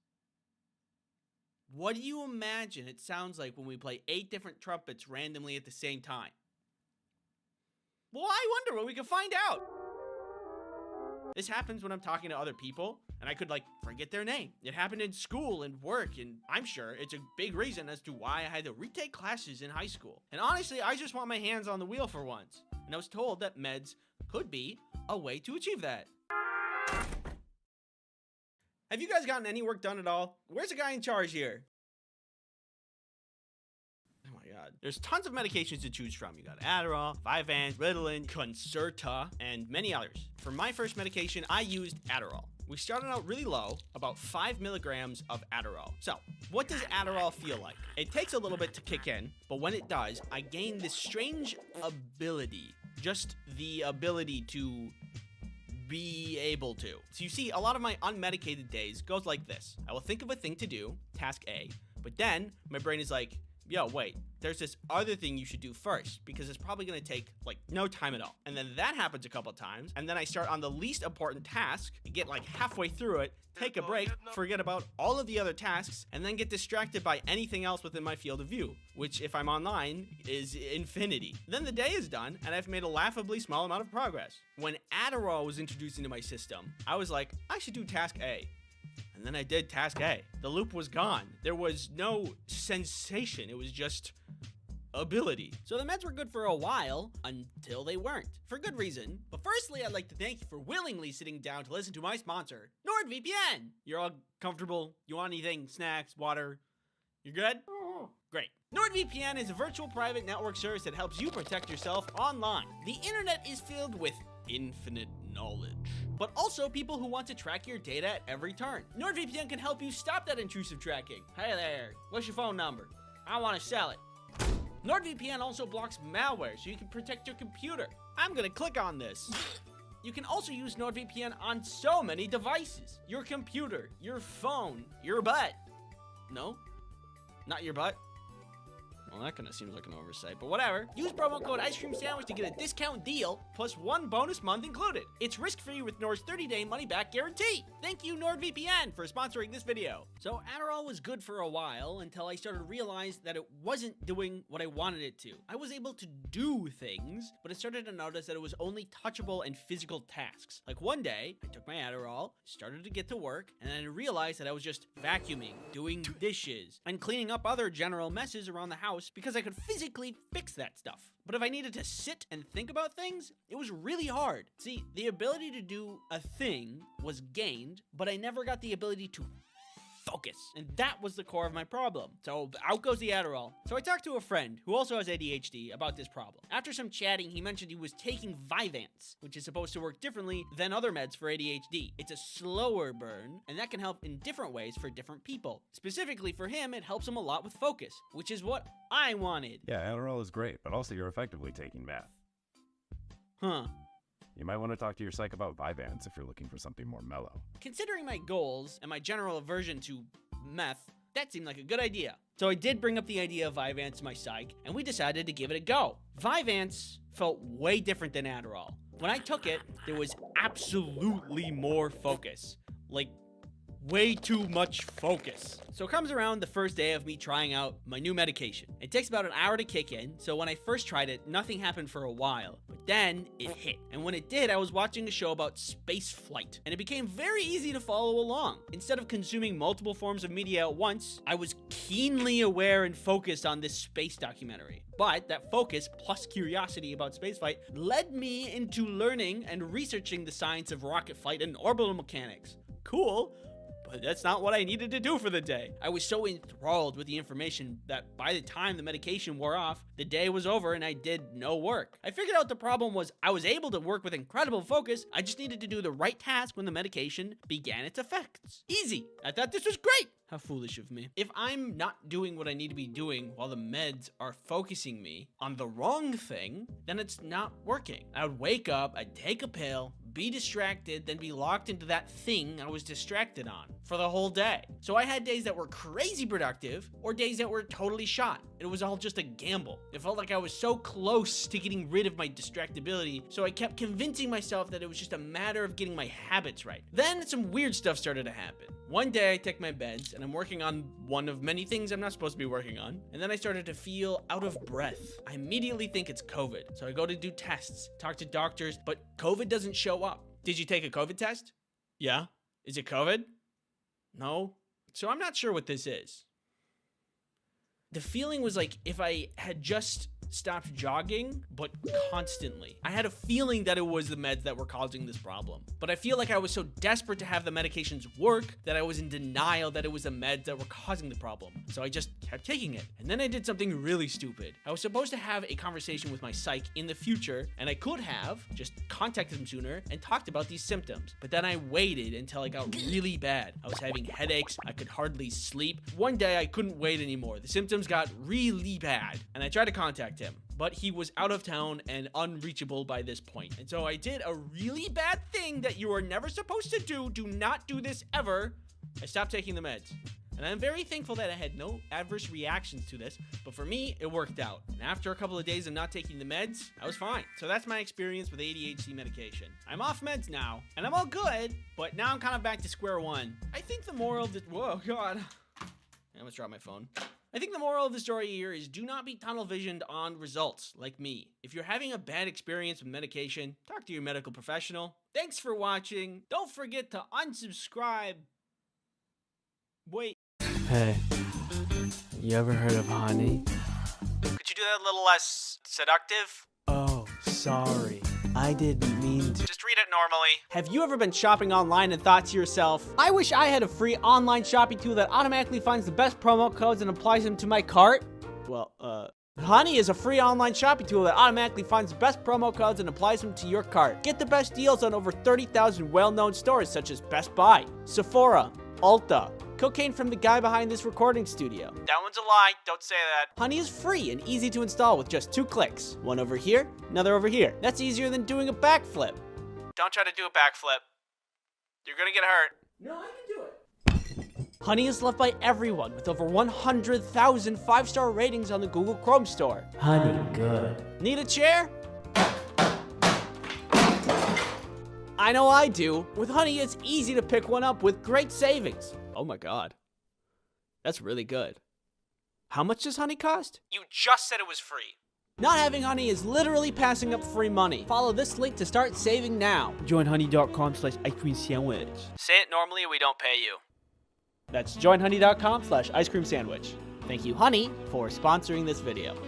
What do you imagine it sounds like when we play 8 different trumpets randomly at the same time? Well, I wonder when we can find out. This happens when I'm talking to other people, and I could, like, forget their name. It happened in school and work, and I'm sure it's a big reason as to why I had to retake classes in high school. And honestly, I just want my hands on the wheel for once. And I was told that meds could be a way to achieve that. Have you guys gotten any work done at all? Where's the guy in charge here? Oh my god. There's tons of medications to choose from. You got Adderall, Vyvanse, Ritalin, Concerta, and many others. For my first medication, I used Adderall. We started out really low, about 5 milligrams of Adderall. So, what does Adderall feel like? It takes a little bit to kick in, but when it does, I gain this strange ability. Just the ability to be able to. So you see, a lot of my unmedicated days goes like this. I will think of a thing to do, task A, but then my brain is like, yo, wait, there's this other thing you should do first because it's probably gonna take like no time at all. And then that happens a couple times, and then I start on the least important task, get like halfway through it, take a break, forget about all of the other tasks, and then get distracted by anything else within my field of view, which if I'm online is infinity. Then the day is done, and I've made a laughably small amount of progress. When Adderall was introduced into my system, I was like, I should do task A. And then I did task A. The loop was gone. There was no sensation. It was just ability. So the meds were good for a while until they weren't. For good reason. But firstly, I'd like to thank you for willingly sitting down to listen to my sponsor, NordVPN. You're all comfortable? You want anything? Snacks? Water? You're good? Great. NordVPN is a virtual private network service that helps you protect yourself online. The internet is filled with infinite knowledge, but also people who want to track your data at every turn. NordVPN can help you stop that intrusive tracking. Hey there, what's your phone number? I want to sell it. NordVPN also blocks malware so you can protect your computer. I'm gonna click on this. You can also use NordVPN on so many devices. Your computer, your phone, your butt. No, not your butt. Well, that kind of seems like an oversight, but whatever. Use promo code Ice Cream Sandwich to get a discount deal, plus 1 bonus month included. It's risk-free with Nord's 30-day money-back guarantee. Thank you, NordVPN, for sponsoring this video. So Adderall was good for a while until I started to realize that it wasn't doing what I wanted it to. I was able to do things, but I started to notice that it was only touchable and physical tasks. Like one day, I took my Adderall, started to get to work, and then I realized that I was just vacuuming, doing dishes, and cleaning up other general messes around the house because I could physically fix that stuff. But if I needed to sit and think about things, it was really hard. See, the ability to do a thing was gained, but I never got the ability to focus. And that was the core of my problem. So out goes the Adderall. So I talked to a friend who also has ADHD about this problem. After some chatting, he mentioned he was taking Vyvanse, which is supposed to work differently than other meds for ADHD. It's a slower burn, and that can help in different ways for different people. Specifically for him, it helps him a lot with focus, which is what I wanted. Yeah, Adderall is great, but also you're effectively taking meth. Huh. You might want to talk to your psych about Vyvanse if you're looking for something more mellow. Considering my goals and my general aversion to meth, that seemed like a good idea. So I did bring up the idea of Vyvanse to my psych, and we decided to give it a go. Vyvanse felt way different than Adderall. When I took it, there was absolutely more focus. Like, way too much focus. So it comes around the first day of me trying out my new medication. It takes about an hour to kick in, so when I first tried it, nothing happened for a while. But then it hit. And when it did, I was watching a show about space flight, and it became very easy to follow along. Instead of consuming multiple forms of media at once, I was keenly aware and focused on this space documentary. But that focus plus curiosity about spaceflight led me into learning and researching the science of rocket flight and orbital mechanics. Cool. But that's not what I needed to do for the day. I was so enthralled with the information that by the time the medication wore off, the day was over and I did no work. I figured out the problem was I was able to work with incredible focus. I just needed to do the right task when the medication began its effects. Easy. I thought this was great. How foolish of me. If I'm not doing what I need to be doing while the meds are focusing me on the wrong thing, then it's not working. I would wake up, I'd take a pill, be distracted, then be locked into that thing I was distracted on for the whole day. So I had days that were crazy productive or days that were totally shot. It was all just a gamble. It felt like I was so close to getting rid of my distractibility, so I kept convincing myself that it was just a matter of getting my habits right. Then some weird stuff started to happen. One day I take my meds and I'm working on one of many things I'm not supposed to be working on, and then I started to feel out of breath. I immediately think it's COVID, so I go to do tests, talk to doctors, but COVID doesn't show up. Did you take a COVID test? Yeah. Is it COVID? No. So I'm not sure what this is. The feeling was like if I had just stopped jogging, but constantly. I had a feeling that it was the meds that were causing this problem. But I feel like I was so desperate to have the medications work that I was in denial that it was the meds that were causing the problem. So I just kept taking it. And then I did something really stupid. I was supposed to have a conversation with my psych in the future, and I could have just contacted him sooner and talked about these symptoms. But then I waited until it got really bad. I was having headaches. I could hardly sleep. One day I couldn't wait anymore. The symptoms got really bad, and I tried to contact him, but he was out of town and unreachable by this point. And so I did a really bad thing that you are never supposed to do. Do not do this ever. I stopped taking the meds. And I'm very thankful that I had no adverse reactions to this, but for me, it worked out. And after a couple of days of not taking the meds, I was fine. So that's my experience with ADHD medication. I'm off meds now, and I'm all good, but now I'm kind of back to square one. I think the moral of the, whoa, God. I almost dropped my phone. I think the moral of the story here is do not be tunnel visioned on results like me. If you're having a bad experience with medication, talk to your medical professional. Thanks for watching. Don't forget to unsubscribe. Wait. Hey, you ever heard of honey? Could you do that a little less seductive? Oh, sorry. I didn't mean to. Just read it normally. Have you ever been shopping online and thought to yourself, I wish I had a free online shopping tool that automatically finds the best promo codes and applies them to my cart? Well, Honey is a free online shopping tool that automatically finds the best promo codes and applies them to your cart. Get the best deals on over 30,000 well-known stores such as Best Buy, Sephora, Ulta, cocaine from the guy behind this recording studio. That one's a lie. Don't say that. Honey is free and easy to install with just 2 clicks. One over here, another over here. That's easier than doing a backflip. Don't try to do a backflip. You're gonna get hurt. No, I can do it. Honey is loved by everyone with over 100,000 5-star ratings on the Google Chrome store. Honey, good. Need a chair? I know I do. With Honey, it's easy to pick one up with great savings. Oh my God. That's really good. How much does Honey cost? You just said it was free. Not having Honey is literally passing up free money. Follow this link to start saving now. Join honey.com/ice cream sandwich. Say it normally or we don't pay you. That's joinhoney.com/ice cream sandwich. Thank you, Honey, for sponsoring this video.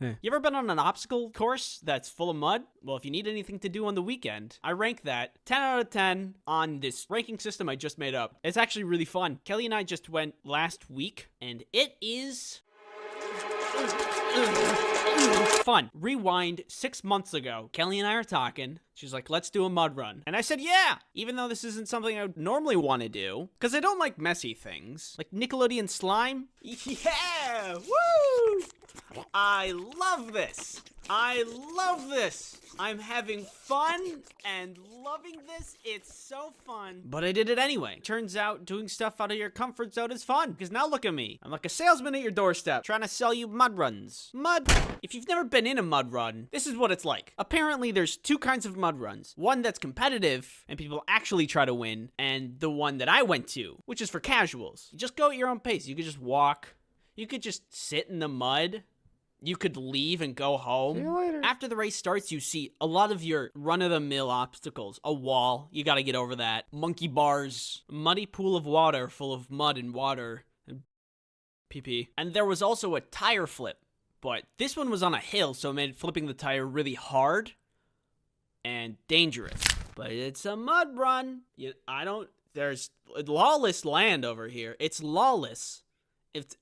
You ever been on an obstacle course that's full of mud? Well, if you need anything to do on the weekend, I rank that 10 out of 10 on this ranking system I just made up. It's actually really fun. Kelly and I just went last week, and it is fun. Rewind 6 months ago. Kelly and I are talking. She's like, let's do a mud run. And I said, yeah, even though this isn't something I would normally want to do, because I don't like messy things. Like Nickelodeon slime. Yeah, woo! I love this. I love this. I'm having fun and loving this. It's so fun. But I did it anyway. Turns out doing stuff out of your comfort zone is fun. Because now look at me. I'm like a salesman at your doorstep trying to sell you mud runs. Mud. If you've never been in a mud run, this is what it's like. Apparently there's two kinds of mud runs. One that's competitive and people actually try to win. And the one that I went to, which is for casuals. You just go at your own pace. You could just walk. You could just sit in the mud. You could leave and go home. See you later. After the race starts, you see a lot of your run-of-the-mill obstacles. A wall, you gotta get over that. Monkey bars, a muddy pool of water full of mud and water, and pee-pee. And there was also a tire flip, but this one was on a hill, so it made flipping the tire really hard and dangerous. But it's a mud run. There's lawless land over here. It's lawless. It's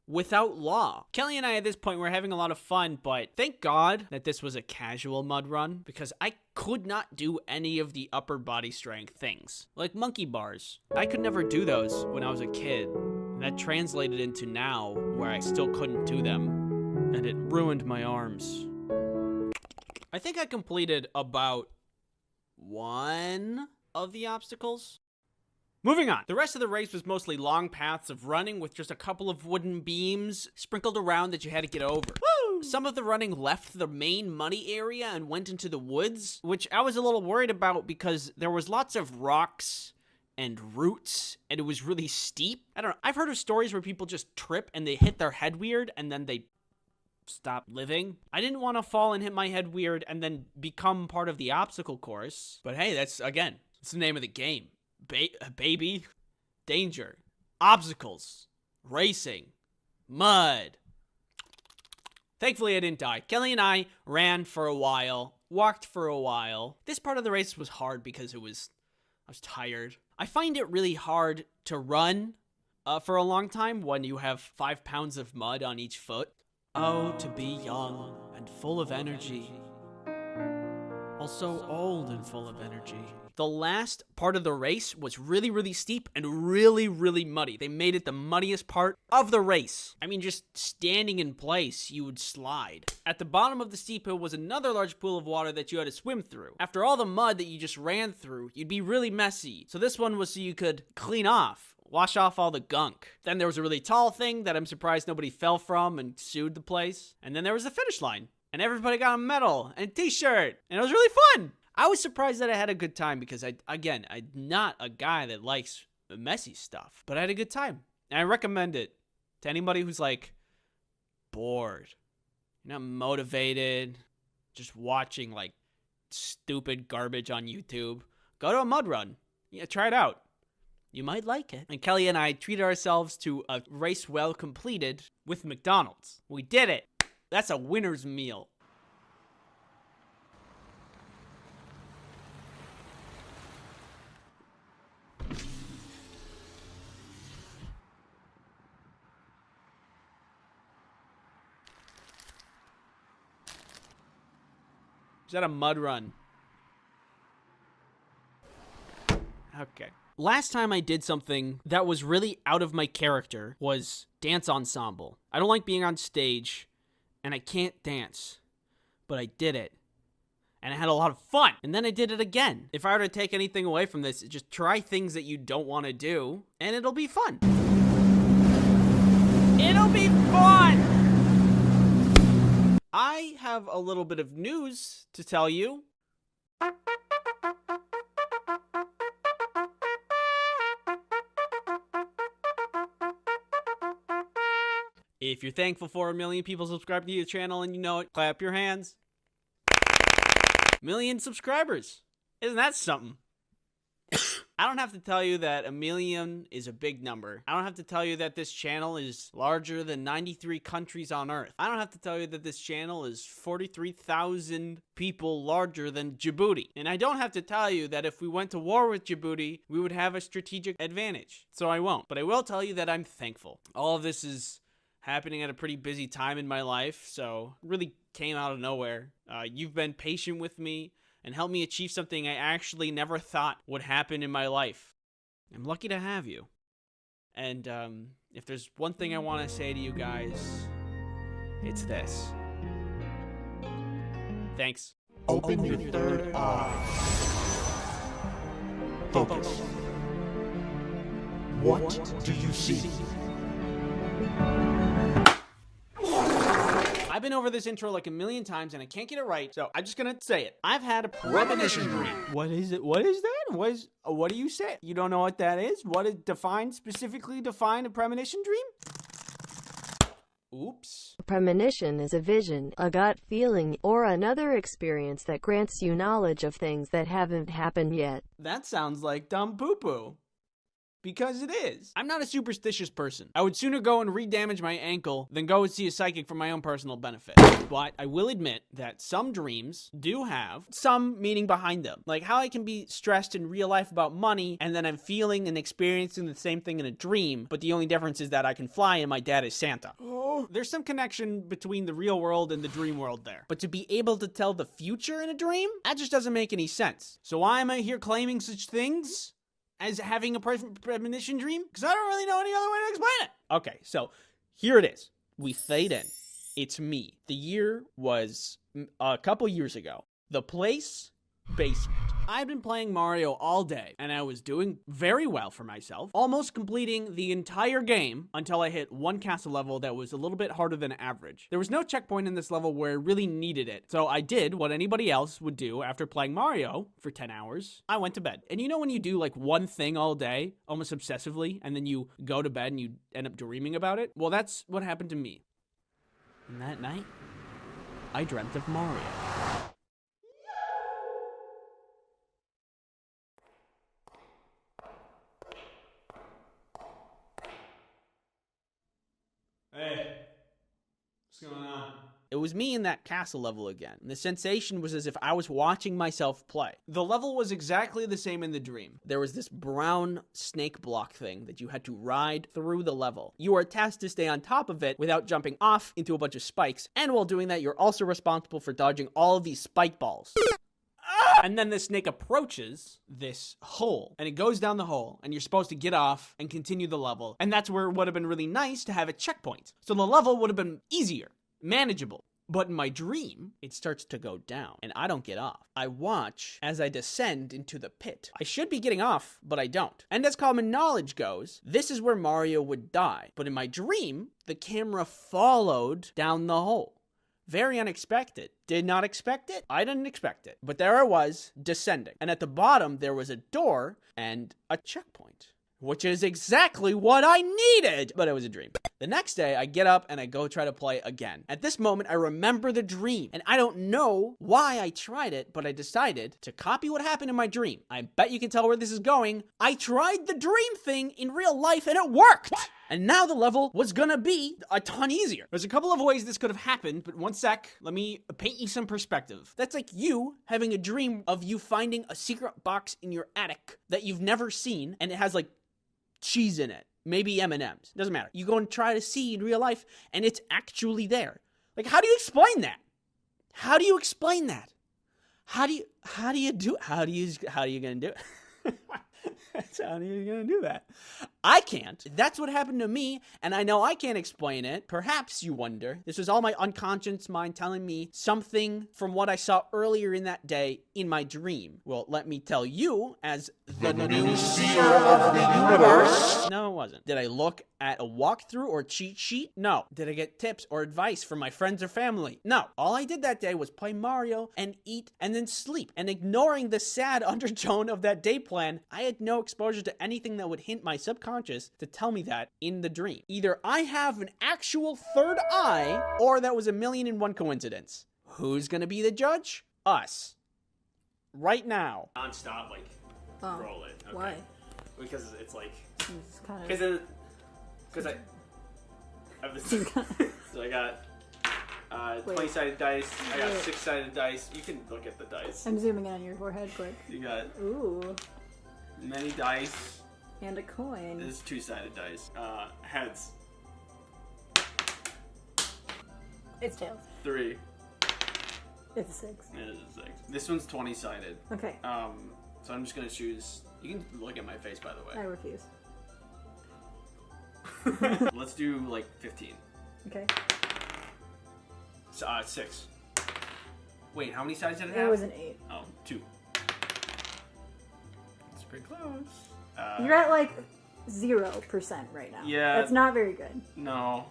without law. Kelly and I at this point were having a lot of fun, but thank God that this was a casual mud run because I could not do any of the upper body strength things. Like monkey bars. I could never do those when I was a kid. And that translated into now where I still couldn't do them. And it ruined my arms. I think I completed about one of the obstacles. Moving on. The rest of the race was mostly long paths of running with just a couple of wooden beams sprinkled around that you had to get over. Woo! Some of the running left the main muddy area and went into the woods, which I was a little worried about because there was lots of rocks and roots and it was really steep. I don't know. I've heard of stories where people just trip and they hit their head weird and then they stop living. I didn't want to fall and hit my head weird and then become part of the obstacle course. But hey, that's the name of the game. Baby, danger, obstacles, racing, mud. Thankfully, I didn't die. Kelly and I ran for a while, walked for a while. This part of the race was hard because I was tired. I find it really hard to run for a long time when you have 5 pounds of mud on each foot. Oh, to be young and full of energy. Also old and full of energy. The last part of the race was really, really steep and really, really muddy. They made it the muddiest part of the race. I mean, just standing in place, you would slide. At the bottom of the steep hill was another large pool of water that you had to swim through. After all the mud that you just ran through, you'd be really messy. So this one was so you could clean off. Wash off all the gunk. Then there was a really tall thing that I'm surprised nobody fell from and sued the place. And then there was the finish line. And everybody got a medal and a t-shirt. And it was really fun. I was surprised that I had a good time because I'm not a guy that likes messy stuff. But I had a good time. And I recommend it to anybody who's like bored. You're not motivated. Just watching like stupid garbage on YouTube. Go to a mud run. Yeah, try it out. You might like it. And Kelly and I treated ourselves to a race well completed with McDonald's. We did it. That's a winner's meal. Is that a mud run? Okay. Last time I did something that was really out of my character was dance ensemble. I don't like being on stage, and I can't dance, but I did it. And I had a lot of fun. And then I did it again. If I were to take anything away from this, just try things that you don't want to do, and it'll be fun. It'll be fun! I have a little bit of news to tell you. If you're thankful for 1 million people subscribing to your channel and you know it, clap your hands. 1 million subscribers. Isn't that something? I don't have to tell you that 1 million is a big number. I don't have to tell you that this channel is larger than 93 countries on Earth. I don't have to tell you that this channel is 43,000 people larger than Djibouti. And I don't have to tell you that if we went to war with Djibouti, we would have a strategic advantage. So I won't. But I will tell you that I'm thankful. All of this is happening at a pretty busy time in my life, so it really came out of nowhere. You've been patient with me and help me achieve something I actually never thought would happen in my life. I'm lucky to have you. And if there's one thing I want to say to you guys, it's this. Thanks. Open your third eye. Focus. What do you see? I've been over this intro like a million times and I can't get it right, so I'm just gonna say it. I've had a premonition dream. What is it? What is that? What do you say? You don't know what that is? What is specifically define a premonition dream? Oops. A premonition is a vision, a gut feeling, or another experience that grants you knowledge of things that haven't happened yet. That sounds like dumb poo-poo. Because it is. I'm not a superstitious person. I would sooner go and re-damage my ankle than go and see a psychic for my own personal benefit. But I will admit that some dreams do have some meaning behind them. Like how I can be stressed in real life about money, and then I'm feeling and experiencing the same thing in a dream, but the only difference is that I can fly and my dad is Santa. There's some connection between the real world and the dream world there. But to be able to tell the future in a dream, that just doesn't make any sense. So why am I here claiming such things as having a premonition dream? Because I don't really know any other way to explain it. Okay, so here it is. We fade in. It's me. The year was a couple years ago. The place, basement. I've been playing Mario all day, and I was doing very well for myself, almost completing the entire game until I hit one castle level that was a little bit harder than average. There was no checkpoint in this level where I really needed it, so I did what anybody else would do after playing Mario for 10 hours. I went to bed. And you know when you do like one thing all day, almost obsessively, and then you go to bed and you end up dreaming about it? Well, that's what happened to me. And that night, I dreamt of Mario. Hey, what's going on? It was me in that castle level again. And the sensation was as if I was watching myself play. The level was exactly the same in the dream. There was this brown snake block thing that you had to ride through the level. You were tasked to stay on top of it without jumping off into a bunch of spikes. And while doing that, you're also responsible for dodging all of these spike balls. And then the snake approaches this hole, and it goes down the hole, and you're supposed to get off and continue the level. And that's where it would have been really nice to have a checkpoint. So the level would have been easier, manageable. But in my dream, it starts to go down, and I don't get off. I watch as I descend into the pit. I should be getting off, but I don't. And as common knowledge goes, this is where Mario would die. But in my dream, the camera followed down the hole. Very unexpected. Did not expect it. I didn't expect it. But there I was, descending. And at the bottom, there was a door and a checkpoint, which is exactly what I needed. But it was a dream. The next day, I get up and I go try to play again. At this moment, I remember the dream. And I don't know why I tried it, but I decided to copy what happened in my dream. I bet you can tell where this is going. I tried the dream thing in real life and it worked. What? And now the level was gonna be a ton easier. There's a couple of ways this could have happened, but one sec, let me paint you some perspective. That's like you having a dream of you finding a secret box in your attic that you've never seen, and it has like cheese in it. Maybe M&Ms. Doesn't matter. You go and try to see in real life, and it's actually there. Like, how do you explain that? How do you explain that? How are you gonna do it? How are you gonna do that? I can't. That's what happened to me, and I know I can't explain it. Perhaps you wonder. This was all my unconscious mind telling me something from what I saw earlier in that day in my dream. Well, let me tell you, as the new seer of the universe. No, it wasn't. Did I look at a walkthrough or cheat sheet? No. Did I get tips or advice from my friends or family? No. All I did that day was play Mario and eat and then sleep. And ignoring the sad undertone of that day plan, I had no exposure to anything that would hint my subconscious to tell me that in the dream. Either I have an actual third eye, or that was a 1,000,001 coincidence. Who's gonna be the judge? Us. Right now. Non-stop, like, roll it. Okay. Why? Because it's like... It's kind of... Because I have this... So I got 20-sided dice. I got 6-sided dice. You can look at the dice. I'm zooming in on your forehead quick. You got... Ooh. Many dice. And a coin. This is 2-sided dice. Heads. It's tails. 3. It's 6. It is a 6. This one's 20-sided. Okay. So I'm just gonna choose. You can look at my face, by the I way. refuse. Let's do like 15. Okay. So, 6. Wait, how many sides did it It have? was an 8. Oh, 2. It's pretty close. You're at like 0% right now. Yeah. That's not very good. No.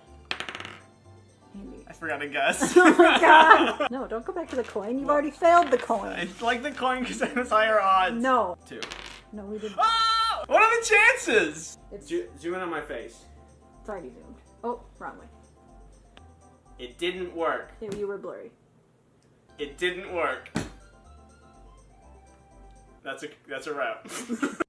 Andy. I forgot to guess. Oh my god! No, don't go back to the coin. You've already failed the coin. I like the coin because it has higher odds. No. 2. No, we didn't. Ah! What are the chances? It's Zoom in on my face. already zoomed. Oh, wrong way. It didn't work. You were blurry. It didn't work. That's a wrap.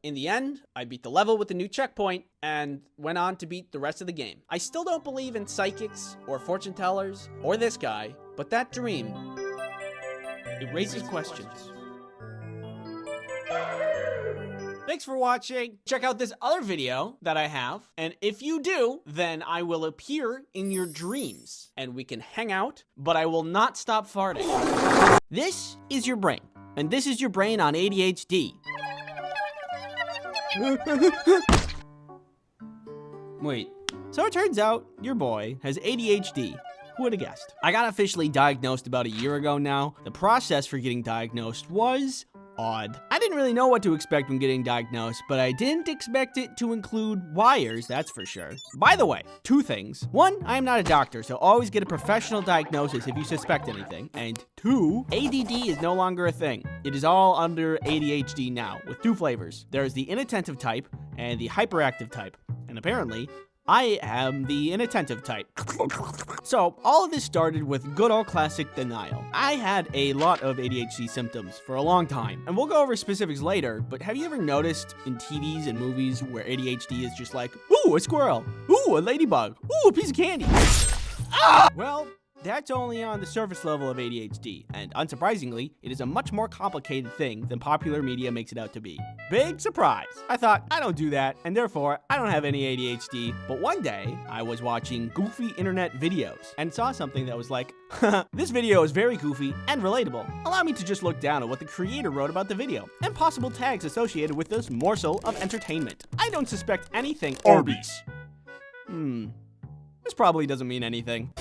In the end, I beat the level with the new checkpoint and went on to beat the rest of the game. I still don't believe in psychics or fortune tellers or this guy, but that dream, it raises questions. Thanks for watching. Check out this other video that I have, and if you do, then I will appear in your dreams and we can hang out, but I will not stop farting. This is your brain. And this is your brain on ADHD. Wait, so it turns out your boy has ADHD. Who would have guessed? I got officially diagnosed about a year ago now. The process for getting diagnosed was odd. I didn't really know what to expect when getting diagnosed, but I didn't expect it to include wires, that's for sure. By the way, 2 things. 1, I am not a doctor, so always get a professional diagnosis if you suspect anything. And 2, ADD is no longer a thing. It is all under ADHD now, with 2 flavors. There's the inattentive type and the hyperactive type. And apparently, I am the inattentive type. So, all of this started with good old classic denial. I had a lot of ADHD symptoms for a long time, and we'll go over specifics later, but have you ever noticed in TVs and movies where ADHD is just like, ooh, a squirrel, ooh, a ladybug, ooh, a piece of candy? Ah! Well, that's only on the surface level of ADHD, and unsurprisingly, it is a much more complicated thing than popular media makes it out to be. Big surprise! I thought, I don't do that, and therefore, I don't have any ADHD, but one day, I was watching goofy internet videos, and saw something that was like, this video is very goofy and relatable. Allow me to just look down at what the creator wrote about the video, and possible tags associated with this morsel of entertainment. I don't suspect anything Arby's. This probably doesn't mean anything.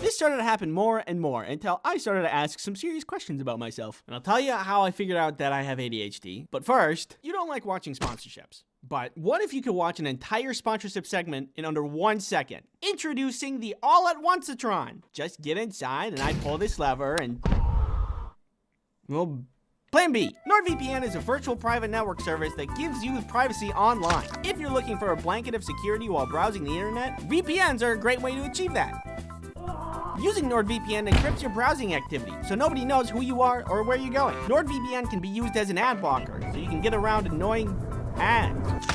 This started to happen more and more until I started to ask some serious questions about myself. And I'll tell you how I figured out that I have ADHD. But first, you don't like watching sponsorships. But what if you could watch an entire sponsorship segment in under 1 second? Introducing the All-at-Once-a-tron. Just get inside and I pull this lever and... well, Plan B. NordVPN is a virtual private network service that gives you privacy online. If you're looking for a blanket of security while browsing the internet, VPNs are a great way to achieve that. Using NordVPN encrypts your browsing activity, so nobody knows who you are or where you're going. NordVPN can be used as an ad blocker, so you can get around annoying ads.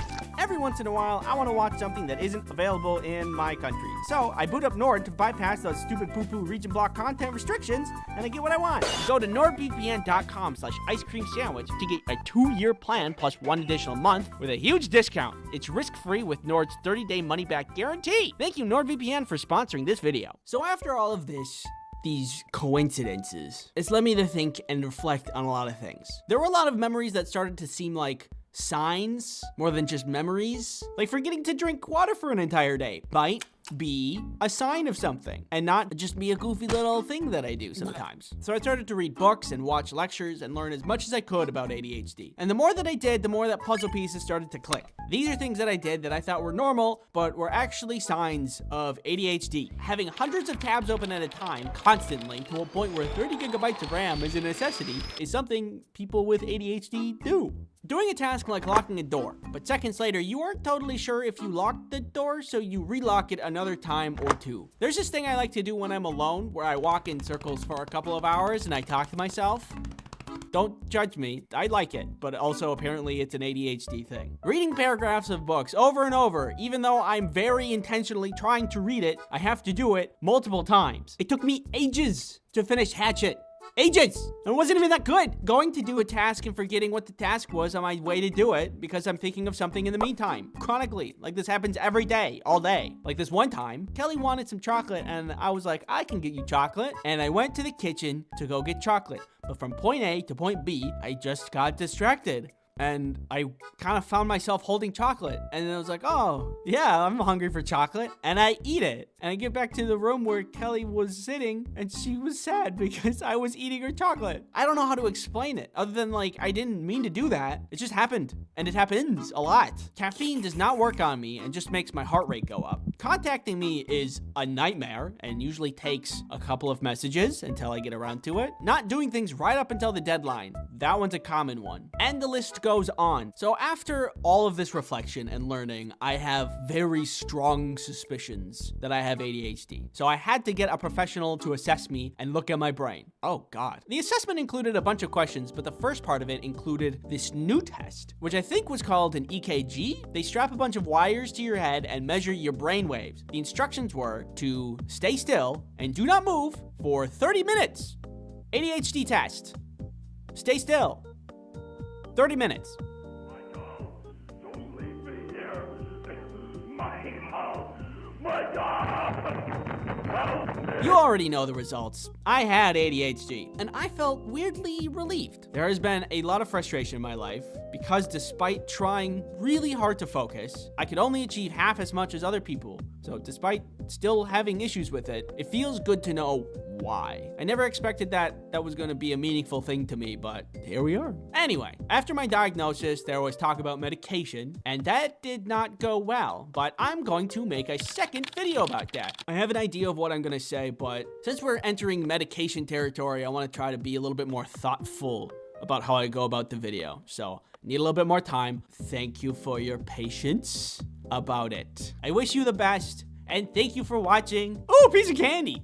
Every once in a while, I want to watch something that isn't available in my country. So I boot up Nord to bypass those stupid poo-poo region block content restrictions, and I get what I want. Go to nordvpn.com/icecreamsandwich to get a 2-year plan plus 1 additional month with a huge discount. It's risk-free with Nord's 30-day money-back guarantee. Thank you, NordVPN, for sponsoring this video. So after all of this, these coincidences, it's led me to think and reflect on a lot of things. There were a lot of memories that started to seem like signs more than just memories. Like forgetting to drink water for an entire day might be a sign of something and not just be a goofy little thing that I do sometimes. So I started to read books and watch lectures and learn as much as I could about ADHD. And the more that I did, the more that puzzle pieces started to click. These are things that I did that I thought were normal, but were actually signs of ADHD. Having hundreds of tabs open at a time constantly to a point where 30 gigabytes of RAM is a necessity is something people with ADHD do. Doing a task like locking a door, but seconds later, you aren't totally sure if you locked the door, so you relock it another time or 2. There's this thing I like to do when I'm alone, where I walk in circles for a couple of hours and I talk to myself. Don't judge me, I like it, but also apparently it's an ADHD thing. Reading paragraphs of books over and over, even though I'm very intentionally trying to read it, I have to do it multiple times. It took me ages to finish Hatchet. ages. And it wasn't even that good. Going to do a task and forgetting what the task was on my way to do it because I'm thinking of something in the meantime. Chronically. Like this happens every day, all day. Like this one time, Kelly wanted some chocolate and I was like, I can get you chocolate. And I went to the kitchen to go get chocolate. But from point A to point B, I just got distracted. And I kind of found myself holding chocolate. And then I was like, oh, yeah, I'm hungry for chocolate. And I eat it. And I get back to the room where Kelly was sitting and she was sad because I was eating her chocolate. I don't know how to explain it other than like, I didn't mean to do that. It just happened. And it happens a lot. Caffeine does not work on me and just makes my heart rate go up. Contacting me is a nightmare and usually takes a couple of messages until I get around to it. Not doing things right up until the deadline. That one's a common one. And the list goes on. So after all of this reflection and learning, I have very strong suspicions that I have ADHD. So I had to get a professional to assess me and look at my brain. Oh God. The assessment included a bunch of questions, but the first part of it included this new test, which I think was called an EKG. They strap a bunch of wires to your head and measure your brain waves. The instructions were to stay still and do not move for 30 minutes. ADHD test. Stay still. 30 minutes. Don't leave me here. My house. My God. Help me. You already know the results. I had ADHD, and I felt weirdly relieved. There has been a lot of frustration in my life because despite trying really hard to focus, I could only achieve half as much as other people. So despite still having issues with it, it feels good to know why. I never expected that was going to be a meaningful thing to me, but here we are. Anyway, after my diagnosis, there was talk about medication, and that did not go well, but I'm going to make a second video about that. I have an idea of what I'm going to say, but since we're entering medication territory, I want to try to be a little bit more thoughtful about how I go about the video. So, need a little bit more time. Thank you for your patience about it. I wish you the best, and thank you for watching. Oh, piece of candy.